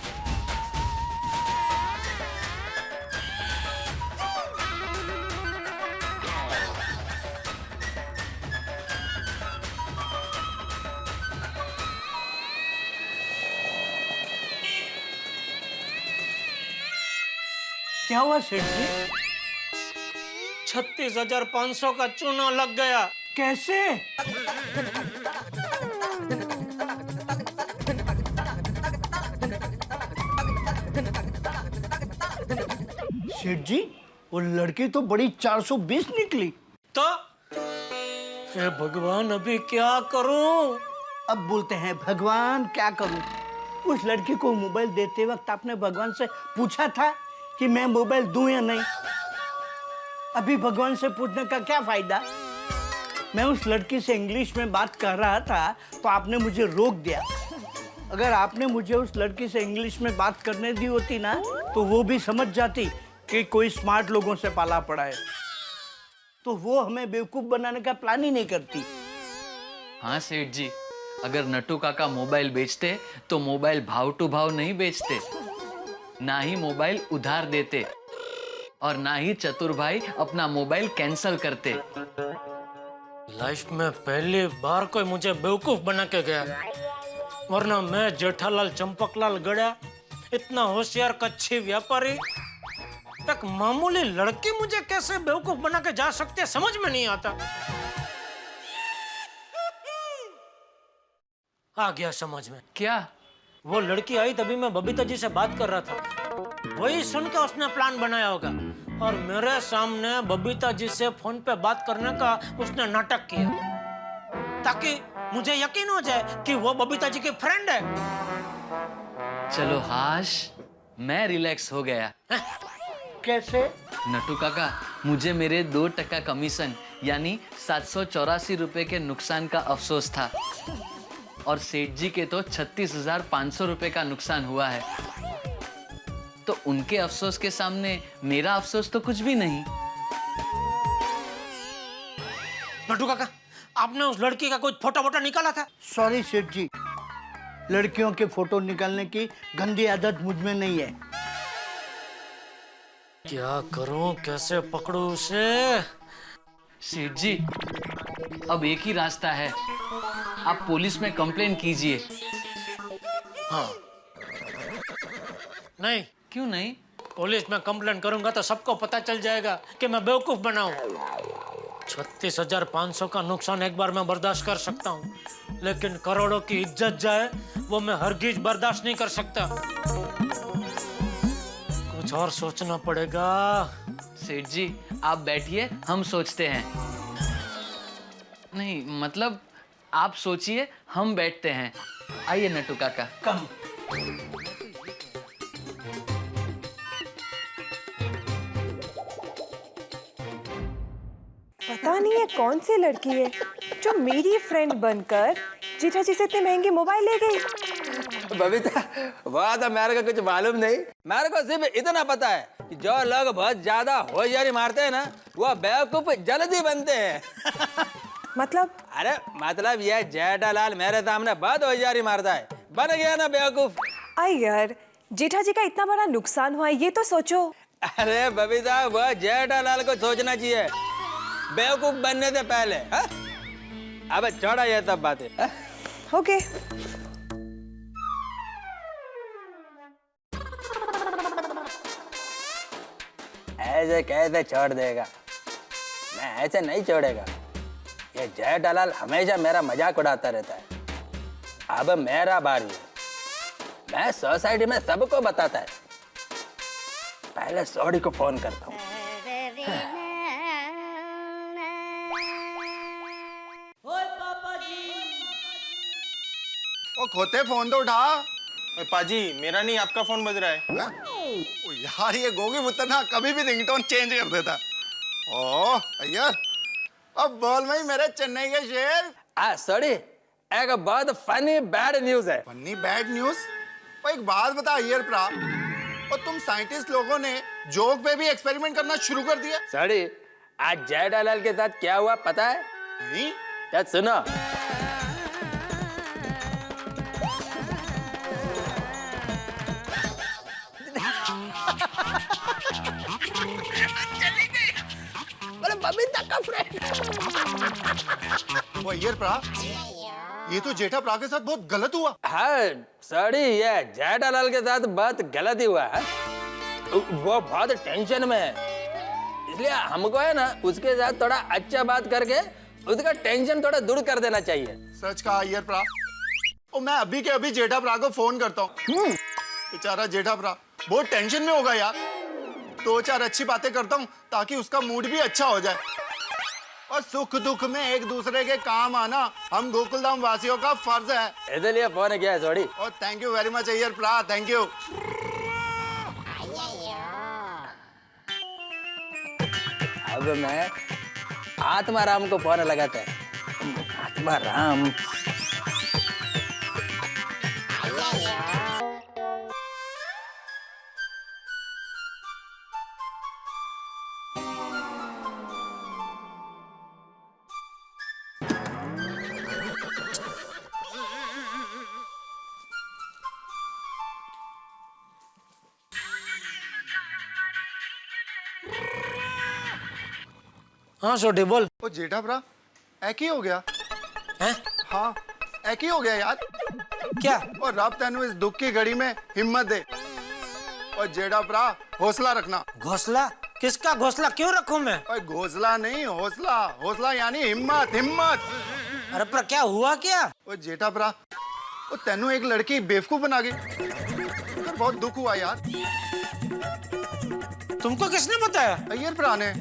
A: क्या हुआ सेठ जी?
D: 36,500 का चूना लग गया।
A: कैसे? सेठ जी वो लड़की तो बड़ी 420 निकली।
D: तो हे भगवान अभी क्या करूं?
A: अब बोलते हैं भगवान क्या करूं? उस लड़की को मोबाइल देते वक्त आपने भगवान से पूछा था कि मैं मोबाइल दूं या नहीं? अभी भगवान से पूछने का क्या फायदा? मैं उस लड़की से इंग्लिश में बात कर रहा था तो आपने मुझे रोक दिया। अगर आपने मुझे उस लड़की से इंग्लिश में बात करने दी होती ना तो वो भी समझ जाती कि कोई स्मार्ट लोगों से पाला पड़ा है, तो वो हमें बेवकूफ बनाने का प्लान ही नहीं करती।
F: हाँ सेठ जी, अगर नट्टू काका मोबाइल बेचते तो मोबाइल भाव टू भाव नहीं बेचते, ना ही मोबाइल उधार देते और ना ही चतुर भाई अपना मोबाइल कैंसल करते।
D: लाइफ में पहली बार कोई मुझे बेवकूफ बना के गया, वरना मैं जेठालाल चंपकलाल गड़ा, इतना होशियार कच्ची व्यापारी, एक मामूली लड़की मुझे कैसे बेवकूफ बना के जा सकते है, समझ में नहीं आता। आ गया समझ में।
F: क्या?
D: वो लड़की आई तभी मैं बबीता जी से बात कर रहा था, वही सुन के उसने प्लान बनाया होगा और मेरे सामने बबीता जी से फोन पे बात करने का उसने नाटक किया ताकि मुझे यकीन हो जाए कि वो बबीता जी की फ्रेंड है।
F: चलो हाश, मैं रिलैक्स हो गया।
A: कैसे?
F: नट्टू काका, मुझे मेरे 2% कमीशन यानी 784 रुपए के नुकसान का अफसोस था और सेठ जी के तो 36,500 रुपए का नुकसान हुआ है, तो उनके अफसोस के सामने मेरा अफसोस तो कुछ भी नहीं।
D: नट्टू काका, आपने उस लड़की का कोई फोटो वोटो निकाला था?
A: सॉरी सेठ जी, लड़कियों के फोटो निकालने की गंदी आदत मुझ में नहीं है।
D: क्या करूं, कैसे पकड़ूं उसे?
F: सेठ जी, अब एक ही रास्ता है, आप पुलिस में कंप्लेन कीजिए।
D: हाँ। नहीं।
F: क्यों नहीं?
D: पुलिस में कंप्लेन करूंगा तो सबको पता चल जाएगा कि मैं बेवकूफ बना हूं। 36,500 का नुकसान एक बार मैं बर्दाश्त कर सकता हूं, लेकिन करोड़ों की इज्जत जाए वो मैं हरगिज बर्दाश्त नहीं कर सकता। कुछ और सोचना पड़ेगा।
F: सेठ जी आप बैठिए, हम सोचते हैं। नहीं मतलब आप सोचिए, हम बैठते हैं। आइए नट्टू काका।
A: कम।
E: पता नहीं है कौन सी लड़की है जो मेरी फ्रेंड बनकर जेठा जी से इतने महंगे मोबाइल ले गई।
H: बबीता वह तो मेरे को कुछ मालूम नहीं, मेरे को सिर्फ इतना पता है कि जो लोग बहुत ज्यादा होशियारी मारते हैं ना वो बेवकूफ जल्दी बनते हैं।
K: मतलब?
H: अरे मतलब यह जेठालाल मेरे सामने बहुत होशियारी मारता है, बन गया ना बेवकूफ।
K: अरे यार जेठा जी का इतना बड़ा नुकसान हुआ है ये तो सोचो।
H: अरे बबीता वह जेठालाल को सोचना चाहिए बेवकूफ बनने से पहले। हा? अब छोड़ा ये सब बातें। हा?
K: ओके
H: ऐसे कैसे छोड़ देगा, मैं ऐसे नहीं छोड़ेगा। ये जेठालाल हमेशा मेरा मजाक उड़ाता रहता है। अब मेरा बारी है, मैं सोसाइटी में सबको बताता है। पहले सौड़ी को फोन करता हूँ।
L: ओ खोते फोन तो उठा। पाजी मेरा नहीं आपका फोन बज रहा है। ओ यार ये गोगी पुत्र ना कभी भी रिंगटोन चेंज कर देता। ओ यार अब बोल भाई मेरे चेन्नई के शेर।
H: सॉरी एक बहुत फनी बैड न्यूज है।
L: Funny bad news? ओ एक बात बता यार प्रा, और तुम साइंटिस्ट लोगों ने जोक पे भी एक्सपेरिमेंट करना शुरू कर दिया?
H: सॉरी आज जेठालाल के साथ क्या हुआ पता है?
L: नहीं।
H: क्या सुनो। बबीता का फ्रेंड।
L: वो यार प्रा, ये तो जेठा प्रा के साथ बहुत गलत हुआ।
H: हाँ सॉरी ये जेठालाल के साथ बहुत गलत ही हुआ है। वो बहुत टेंशन में है, इसलिए हमको है ना उसके साथ थोड़ा अच्छा बात करके उसका टेंशन थोड़ा दूर कर देना चाहिए।
L: सच कहा यार प्रा। ओ मैं अभी के अभी जेठा प्रा को फोन करता हूँ। बेचारा जेठा प्रा बहुत टेंशन में होगा यार। दो चार अच्छी बातें करता हूँ ताकि उसका मूड भी अच्छा हो जाए। और सुख दुख में एक दूसरे के काम आना हम गोकुलधाम वासियों का फर्ज है।
H: इसलिए फोन किया है सॉरी।
L: और थैंक यू वेरी मच यार प्रा, थैंक यू।
H: अब मैं आत्माराम को फोन लगाता है। आत्माराम
D: हाँ छोटे बोल।
L: ओ जेठा प्रा एक ही हो गया
D: हैं?
L: हाँ एक ही हो गया यार।
D: क्या?
L: और रब तेनू इस दुख की घड़ी में हिम्मत दे। और जेठा प्रा हौसला रखना।
D: घोंसला? किसका घोंसला क्यों रखूं मैं?
L: और घोंसला नहीं हौसला, हौसला यानी हिम्मत हिम्मत।
D: अरे पर क्या हुआ क्या?
L: ओ जेठा प्रा ओ तेनू एक लड़की बेवकूफ बना गई। यार बहुत दुख हुआ यार।
D: तुमको किसने बताया?
L: अय्यर प्रा ने।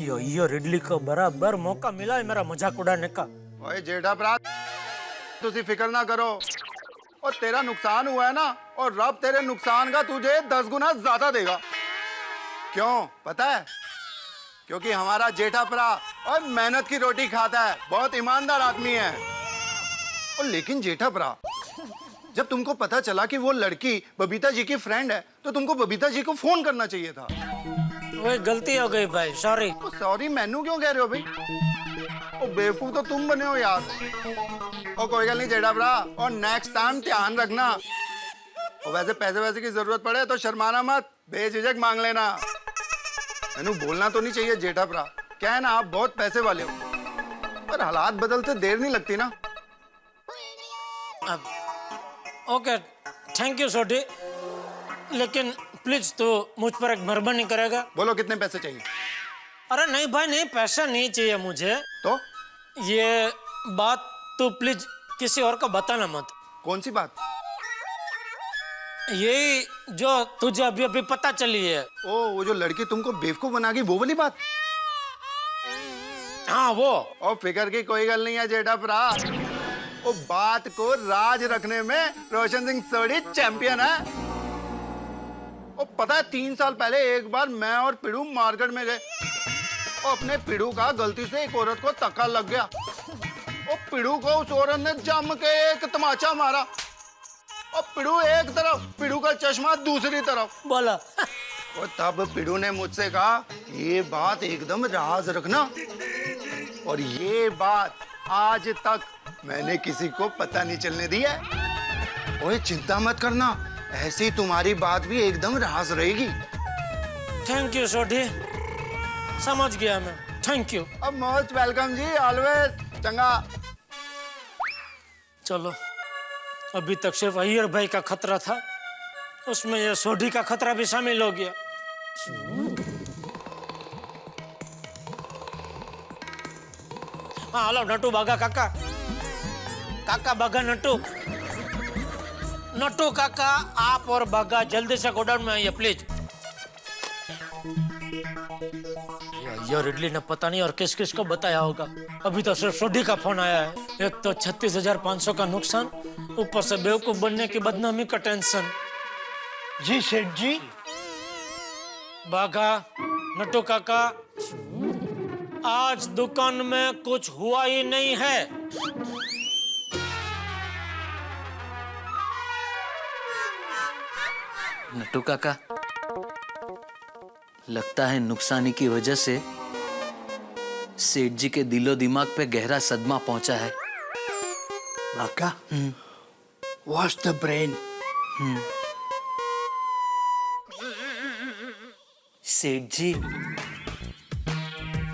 D: यो रिडली को बराबर मौका मिला है मेरा मजाक उड़ाने का।
L: ओए जेठा प्रा तुसी फिक्र ना करो। और तेरा नुकसान हुआ है ना, और रब तेरे नुकसान का तुझे 10 गुना ज्यादा देगा। क्यों पता है? क्योंकि हमारा जेठा प्रा और मेहनत की रोटी खाता है, बहुत ईमानदार आदमी है। और लेकिन जेठा प्रा जब तुमको पता चला कि वो लड़की बबीता जी की फ्रेंड है तो तुमको बबीता जी को फोन करना चाहिए था।
D: वो गलती हो गई भाई, सॉरी।
L: सॉरी मैनू क्यों कह रहे हो भाई? ओ बेवकूफ तो तुम बने हो यार। और कोई गल नहीं जेठा प्रा, और नेक्स्ट टाइम ध्यान रखना। और वैसे पैसे की जरूरत पड़े तो शर्माना मत, बेझिझक मांग लेना। मैनू बोलना तो नहीं चाहिए जेठा प्रा, क्या है ना आप बहुत पैसे वाले हो, पर हालात बदलते देर नहीं लगती ना।
D: ओके थैंक यू छोटी, लेकिन प्लीज तो मुझ पर एक मेहरबानी करेगा?
L: बोलो कितने पैसे चाहिए?
D: अरे नहीं भाई नहीं, पैसा नहीं चाहिए मुझे।
L: तो
D: ये बात तू प्लीज किसी और को बताना मत।
L: कौन सी बात?
D: यही जो तुझे अभी अभी पता चली है।
L: ओ वो जो लड़की तुमको बेवकूफ बना गई वो वाली बात?
D: हाँ वो।
L: और फिकर की कोई गल नहीं है जेठा प्रा, वो बात को राज रखने में रोशन सिंह सोढ़ी चैंपियन है। और पता है 3 साल पहले एक बार मैं और पिड़ू मार्केट में गए और अपने पिड़ू का गलती से एक औरत को धक्का लग गया और पिड़ू को उस औरत ने जम के एक तमाचा मारा। और पिड़ू एक तरफ, पिड़ू का चश्मा दूसरी तरफ।
D: बोला
L: और तब पिड़ू ने मुझसे कहा ये बात एकदम राज रखना, और ये बात आज तक मैंने किसी को पता नहीं चलने दी है। ओए चिंता मत करना, ऐसी तुम्हारी बात भी एकदम राज रहेगी।
D: थैंक यू सोढ़ी, समझ गया मैं, थैंक यू।
L: अब मोस्ट वेलकम जी, ऑलवेज। चंगा
D: चलो, अभी तक सिर्फ अय्यर भाई का खतरा था, उसमें ये सोढ़ी का खतरा भी शामिल हो गया। हाँ हेलो नटू बागा काका, काका बागा नटू, नटू काका आप और बागा जल्दी से गोडाउन में आइए प्लीज। यार इडली ने पता नहीं और किस किस को बताया होगा, अभी तो सिर्फ सोढ़ी का फोन आया है। एक तो 36,500 का नुकसान, ऊपर से बेवकूफ बनने की बदनामी का टेंशन।
A: जी सेठ जी।
D: बागा नटू काका, आज दुकान में कुछ हुआ ही नहीं है।
F: नट्टू काका, लगता है नुकसानी की वजह से सेठ जी के दिलो दिमाग पे गहरा सदमा पहुंचा है।
A: बाका, वॉश द ब्रेन।
F: सेठ जी,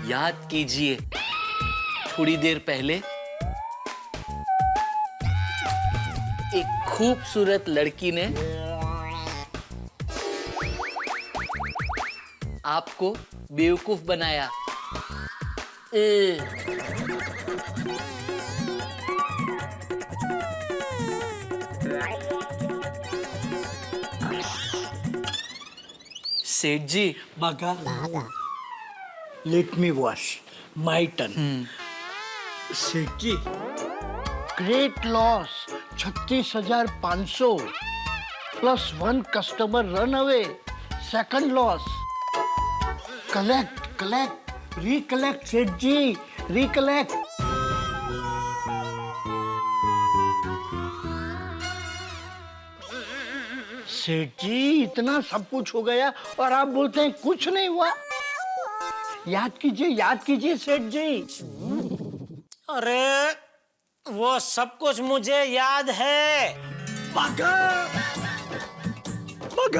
F: याद कीजिए थोड़ी देर पहले एक खूबसूरत लड़की ने आपको बेवकूफ बनाया। सेठ जी,
A: Bagha, let me wash my turn. Seth ji, great loss 36,500 plus 1 customer run away, second loss. Collect collect recollect Seth ji, recollect. Seth जी, इतना सब कुछ हो गया और आप बोलते हैं कुछ नहीं हुआ। याद कीजिए सेठ जी।
D: अरे वो सब कुछ मुझे याद है।
A: बागा,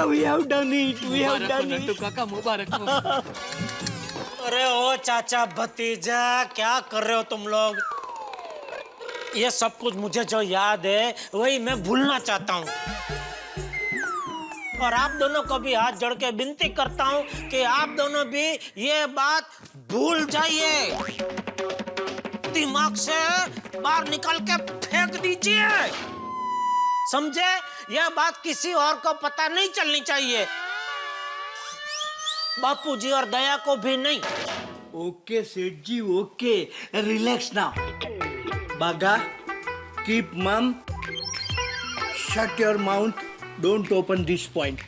A: we have done it, we have done it।
F: काका मुबारक हो।
D: अरे ओ चाचा भतीजा, क्या कर रहे हो तुम लोग? ये सब कुछ मुझे जो याद है वही मैं भूलना चाहता हूँ, और आप दोनों को भी हाथ जोड़ के विनती करता हूँ कि आप दोनों भी ये बात भूल जाइए, दिमाग से बाहर निकाल के फेंक दीजिए, समझे? यह बात किसी और को पता नहीं चलनी चाहिए, बापूजी और दया को भी नहीं।
A: ओके सेठ जी, ओके, रिलैक्स नाउ। बागा, कीप मम, shut your mouth, don't open this point.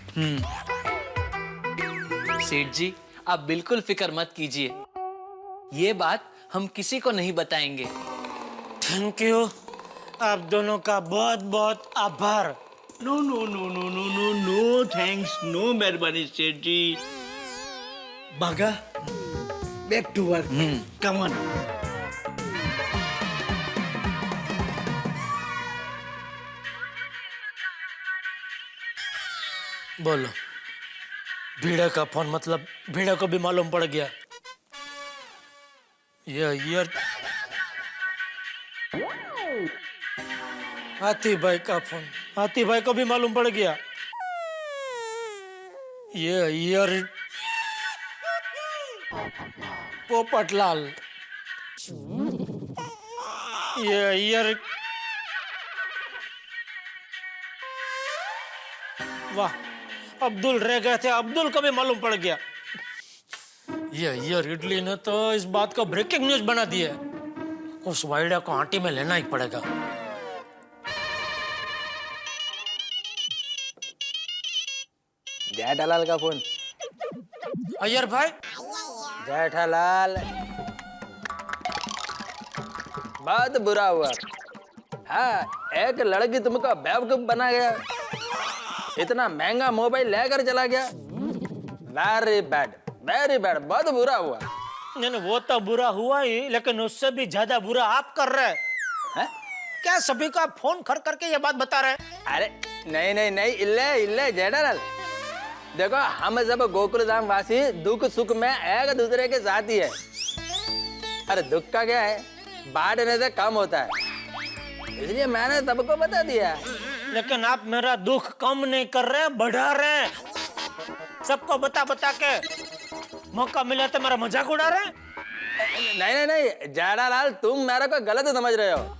F: सेठ जी, आप बिल्कुल फिक्र मत कीजिए, ये बात हम किसी को नहीं बताएंगे।
D: थैंक यू, आप दोनों का बहुत बहुत आभार।
A: No no no no no no no thanks, no मेहरबानी सेठ जी। Bagha, back to work, come on.
D: बोलो, भीड़े का फोन, मतलब भीड़े को भी मालूम पड़ गया। ये हाथी भाई का फोन, हाथी भाई को भी मालूम पड़ गया। ये पोपटलाल, ये वाह, अब्दुल रह गए थे, अब्दुल को भी मालूम पड़ गया। ये इडली ने तो इस बात को ब्रेकिंग न्यूज बना दिया, उस वाइडा को आंटी में लेना ही पड़ेगा।
H: जेठालाल का फोन।
D: अय्यर भाई।
H: जेठालाल, बहुत बुरा हुआ। हाँ, एक लड़की तुमको बेवकूफ बना गया, इतना महंगा मोबाइल लेकर चला गया। वेरी बैड, बहुत बुरा हुआ।
D: नहीं वो तो बुरा हुआ ही, लेकिन उससे भी ज्यादा बुरा आप कर रहे हैं। क्या सभी को आप फोन कर करके ये बात बता रहे हैं?
H: अरे नहीं, इल्ले जेठालाल, देखो हम सब गोकुल धाम वासी दुख सुख में एक दूसरे के साथ ही है। अरे दुख का क्या है, बांटने से कम होता है, इसलिए मैंने सबको बता दिया।
D: लेकिन आप मेरा दुख कम नहीं कर रहे, बढ़ा रहे हैं। सबको बता के मौका मिला तो मेरा मजाक उड़ा रहे हैं।
H: नहीं जेठालाल, तुम मेरे को गलत समझ रहे हो।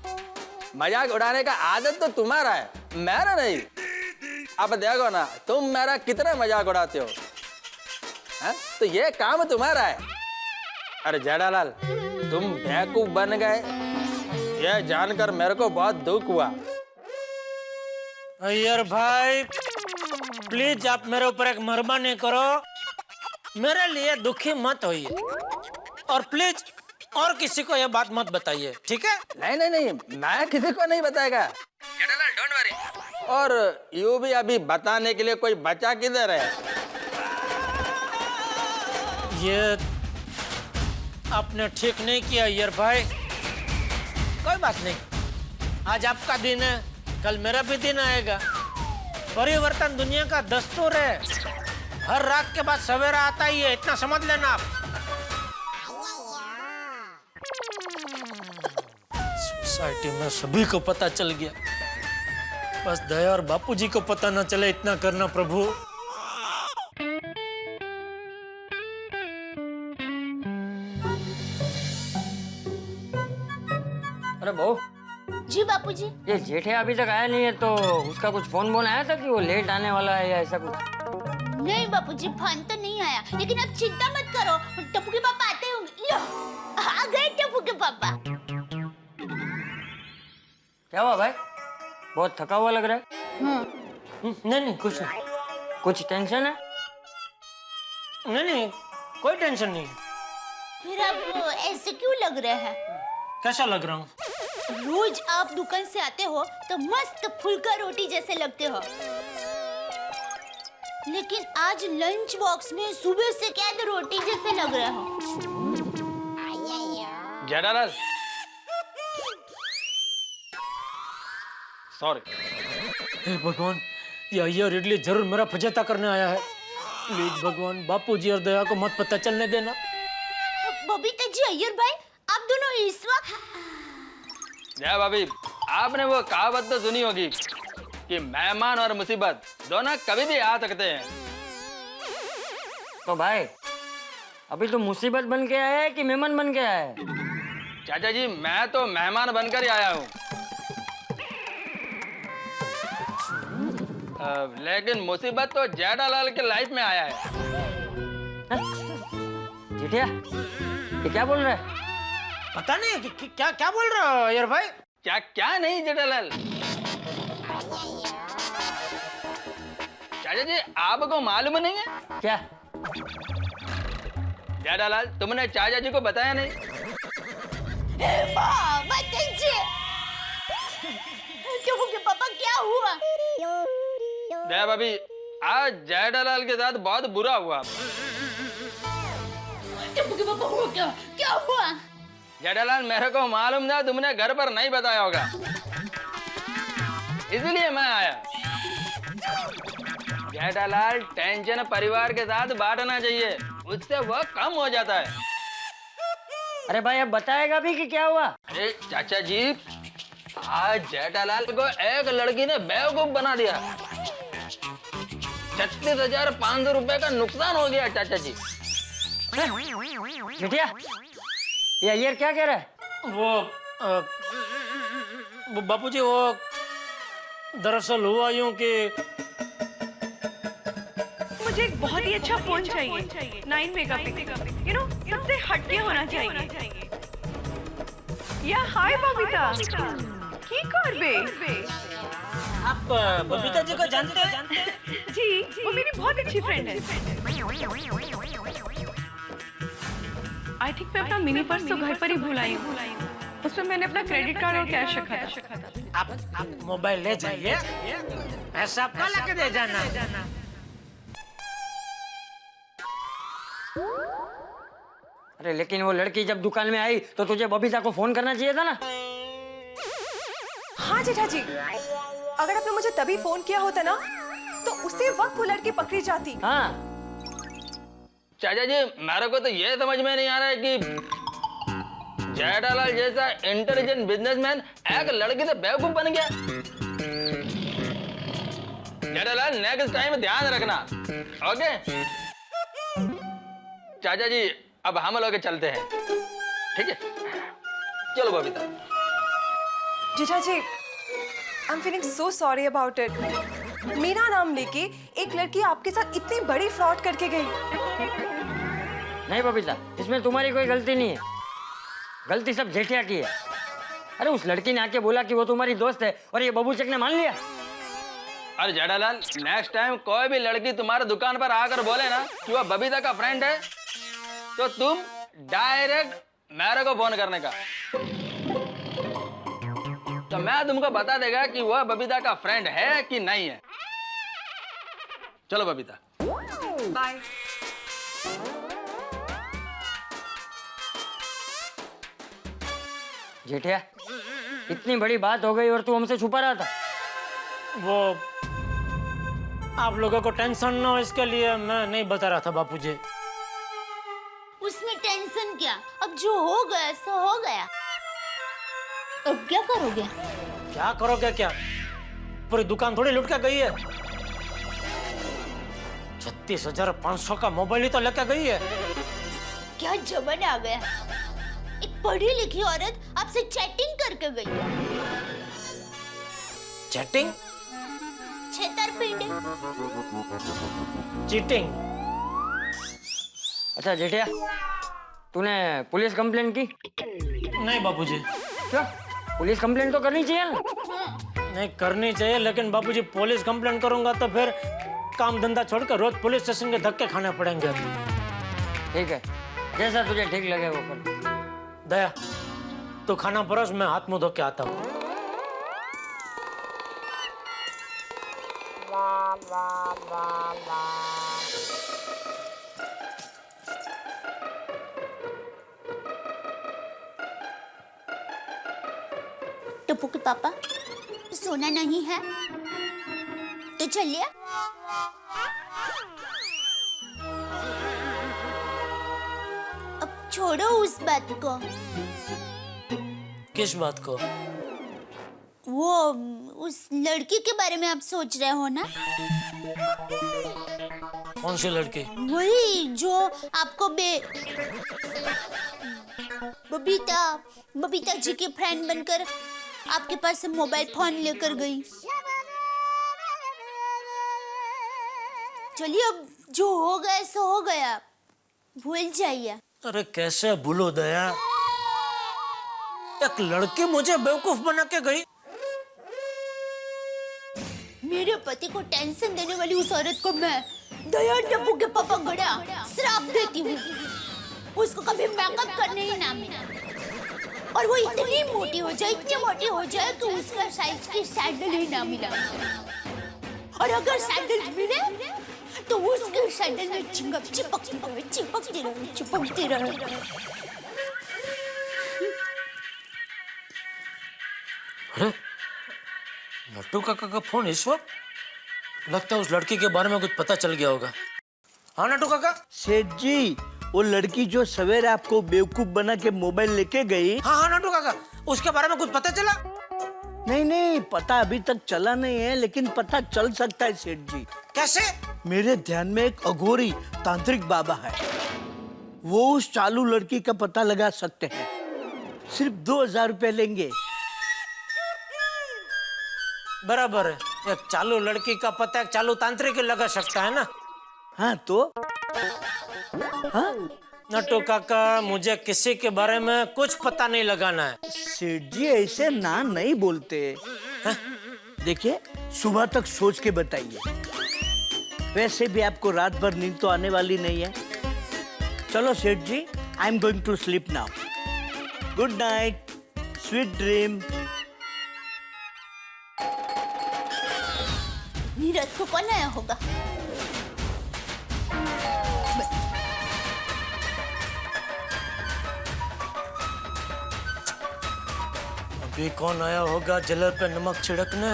H: मजाक उड़ाने का आदत तो तुम्हारा है, मेरा नहीं। अब देखो ना, तुम मेरा कितना मजाक उड़ाते हो, है? तो ये काम तुम्हारा है। अरे जेठालाल, तुम बेवकूफ बन गए, ये जानकर मेरे को बहुत दुख हुआ।
D: अय्यर भाई, प्लीज आप मेरे ऊपर एक मेहरबानी करो, मेरे लिए दुखी मत होइए, और प्लीज और किसी को ये बात मत बताइए, ठीक है?
H: नहीं, मैं किसी को नहीं बताएगा। Jethalal don't worry. और यू भी अभी बताने के लिए कोई बचा किधर है?
D: ये आपने ठीक नहीं किया अय्यर भाई। कोई बात नहीं, आज आपका दिन है, कल मेरा भी दिन आएगा। परिवर्तन दुनिया का दस्तूर है, हर रात के बाद सवेरा आता ही है, इतना समझ लेना आप। सोसाइटी में सभी को पता चल गया, बस दया और बापूजी को पता न चले, इतना करना प्रभु।
G: अरे बहू
C: जी बापूजी।
G: ये जेठे अभी तक आया नहीं है, तो उसका कुछ फोन आया था कि वो लेट आने वाला है या ऐसा कुछ?
C: नहीं बापूजी, फोन तो नहीं आया, लेकिन आप चिंता मत करो, टप्पू के पापा आते होंगे। लो, आ गए टप्पू के पापा।
G: क्या हुआ भाई, बहुत थका हुआ लग रहा है?
D: नहीं कुछ नहीं।
G: कुछ टेंशन है?
D: नहीं कोई टेंशन नहीं।
C: फिर आप ऐसे क्यों लग रहे हैं?
D: कैसा लग रहा हूँ?
C: रोज आप दुकान से आते हो तो मस्त फुल्का रोटी जैसे लगते हो, लेकिन आज लंच बॉक्स में सुबह से क्या रोटी जैसे लग रहे हो।
H: जेठालाल, सॉरी।
D: हे भगवान, ये अय्यर इडली जरूर मेरा फजेता करने आया है। प्लीज भगवान, बापूजी और दया को मत पता चलने देना।
C: बबीता जी, अय्यर भाई, आप दोनों इस वक्त?
H: जय भाभी, आपने वो कहावत तो सुनी होगी कि मेहमान और मुसीबत दोनों कभी भी आ सकते हैं।
G: तो भाई अभी तो मुसीबत बन के आया है कि मेहमान बन के आया है?
H: चाचा जी, मैं तो मेहमान बनकर ही आया हूँ, लेकिन मुसीबत तो जेठालाल के लाइफ में आया है।
G: जेठिया, ये क्या बोल रहा है?
D: पता नहीं क्या बोल रहे हो अय्यर भाई?
H: क्या नहीं जेठालाल। चाचा जी, आपको मालूम नहीं है
G: क्या?
H: जेठालाल, तुमने चाचा जी को बताया नहीं?
C: टप्पू के पापा, क्या हुआ?
H: दया भाभी, आज जेठालाल के साथ बहुत बुरा हुआ।
C: टप्पू के पापा हुआ क्या हुआ?
H: जेठालाल, मेरे को मालूम था तुमने घर पर नहीं बताया होगा, इसलिए मैं आया। जेठालाल, टेंशन परिवार के साथ बांटना चाहिए, उससे वो कम हो जाता है।
G: अरे भाई, अब बताएगा भी कि क्या हुआ?
H: अरे चाचा जी, आज जेठालाल को एक लड़की ने बेवकूफ बना दिया। 36,500 रुपए का नुकसान हो गया चाचा जी।
G: जेठिया, ये अय्यर क्या कह रहा है?
D: वो बापूजी, वो दरअसल हुआ यूं कि
E: मुझे एक बहुत ही अच्छा फोन चाहिए, 9 मेगापिक्सल, यू नो, सबसे हटके होना चाहिए। या हाय बबीता, की करबे?
D: आप बबीता जी को जानते हैं?
E: जी, वो मेरी बहुत अच्छी फ्रेंड है। आई थिंक मैं अपना मिनी पर्स तो घर पर ही भूल आई हूँ। उसमें मैंने अपना क्रेडिट कार्ड और कैश रखा था।
D: आप मोबाइल ले जाइए, ऐसा आपका लाके दे जाना।
G: अरे लेकिन वो लड़की जब दुकान में आई तो तुझे बबीता को फोन करना चाहिए था ना।
K: हाँ जेठा जी, अगर आपने मुझे तभी फोन किया होता ना तो उसी वक्त वो लड़की पकड़ी जाती।
G: हाँ
H: चाचा जी, मेरे को तो ये समझ में नहीं आ रहा है कि जेठालाल जैसा इंटेलिजेंट बिजनेसमैन एक लड़की से बेवकूफ बन गया। जेठालाल, नेक्स्ट टाइम ध्यान रखना, ओके? चाचा जी, अब हम लोग चलते हैं, ठीक है? चलो Babita.
K: Jetha ji, I am feeling so sorry about it. मेरा नाम लेके एक लड़की आपके साथ इतनी बड़ी फ्रॉड करके गई।
G: नहीं बबीता, इसमें तुम्हारी कोई गलती नहीं है, गलती सब जेठिया की है। अरे उस लड़की ने आके बोला कि वो तुम्हारी दोस्त है और ये बबूचक ने मान लिया।
H: अरे जेठालाल, नेक्स्ट टाइम कोई भी लड़की तुम्हारे दुकान पर आकर बोले ना कि वो बबीता का फ्रेंड है, तो तुम डायरेक्ट मेरे को फोन करने का, तो मैं तुमको बता देगा कि वह बबीता का फ्रेंड है कि नहीं है। चलो बबीता,
K: बाय।
G: जेठिया, इतनी बड़ी बात हो गई और तू हमसे छुपा रहा था।
D: वो आप लोगों को टेंशन ना हो इसके लिए मैं नहीं बता रहा था बापूजी।
C: उसमें टेंशन क्या, अब जो हो गया सो हो गया। अब क्या करोगे?
D: क्या करोगे क्या? पूरी दुकान थोड़ी लुट के गई है। 36,500 का मोबाइल ही तो लेके गई है।
C: क्या जमाना आ गया, एक पढ़ी लिखी औरत आपसे चैटिंग करके गई।
D: चैटिंग?
C: छेतरपिंडी,
D: चीटिंग।
G: अच्छा जेठिया, तूने पुलिस कंप्लेंट की?
D: नहीं बापूजी।
G: क्या? पुलिस कंप्लेंट तो करनी चाहिए ना।
D: नहीं करनी चाहिए, लेकिन बापूजी पुलिस कंप्लेंट करूंगा तो फिर काम धंधा छोड़कर रोज पुलिस स्टेशन के धक्के खाने पड़ेंगे।
G: ठीक है, जैसा तुझे ठीक लगे वो कर।
D: दया, तू खाना परोस, मैं हाथ मुंह धो के आता हूँ।
C: टप्पू के पापा, सोना नहीं है तो चलिए। अब छोड़ो उस बात को।
D: किस बात को?
C: वो उस लड़की के बारे में आप सोच रहे हो ना?
D: कौन सी लड़की?
C: वही जो आपको बबीता जी के फ्रेंड बनकर आपके पास से मोबाइल फोन लेकर गई। चलिए, अब जो हो गया सो हो गया, भूल जाइए।
D: अरे कैसे भूलो दया, एक लड़की मुझे बेवकूफ बना के गई।
C: मेरे पति को टेंशन देने वाली उस औरत को मैं दया टप्पू के पापा गड़ा श्राप देती हूँ। उसको कभी मेकअप करने ही ना मिला, और वो इतनी मोटी हो जाए कि उसका साइज की सैंडल ही ना मिला, और अगर सैंडल मिले तो उसके सैंडल में चिंगम चिपकती रहे।
D: अरे नट्टू काका का फोन इस वक्त? लगता है उस लड़की के बारे में कुछ पता चल गया होगा। हाँ नट्टू काका।
A: सेठ जी, वो लड़की जो सवेरे आपको बेवकूफ बना के मोबाइल लेके गई।
D: हाँ नट्टू काका, उसके बारे में कुछ पता चला?
A: नहीं, पता अभी तक चला नहीं है, लेकिन पता चल सकता है सेठ जी।
D: कैसे?
A: मेरे ध्यान में एक अघोरी तांत्रिक बाबा है, वो उस चालू लड़की का पता लगा सकते हैं। सिर्फ 2,000 रुपए लेंगे।
D: बराबर है, एक चालू लड़की का पता एक चालू तांत्रिक लगा सकता है ना।
A: हाँ तो हाँ
D: नट्टू काका, मुझे किसी के बारे में कुछ पता नहीं लगाना है।
A: सेठ जी ऐसे ना नहीं बोलते। देखिए, सुबह तक सोच के बताइए। वैसे भी आपको रात भर नींद तो आने वाली नहीं है। चलो Seth ji, I am going to sleep now. Good night, sweet dream.
C: Neeraj को कौन आया होगा?
D: अभी कौन आया होगा जले पे नमक छिड़कने?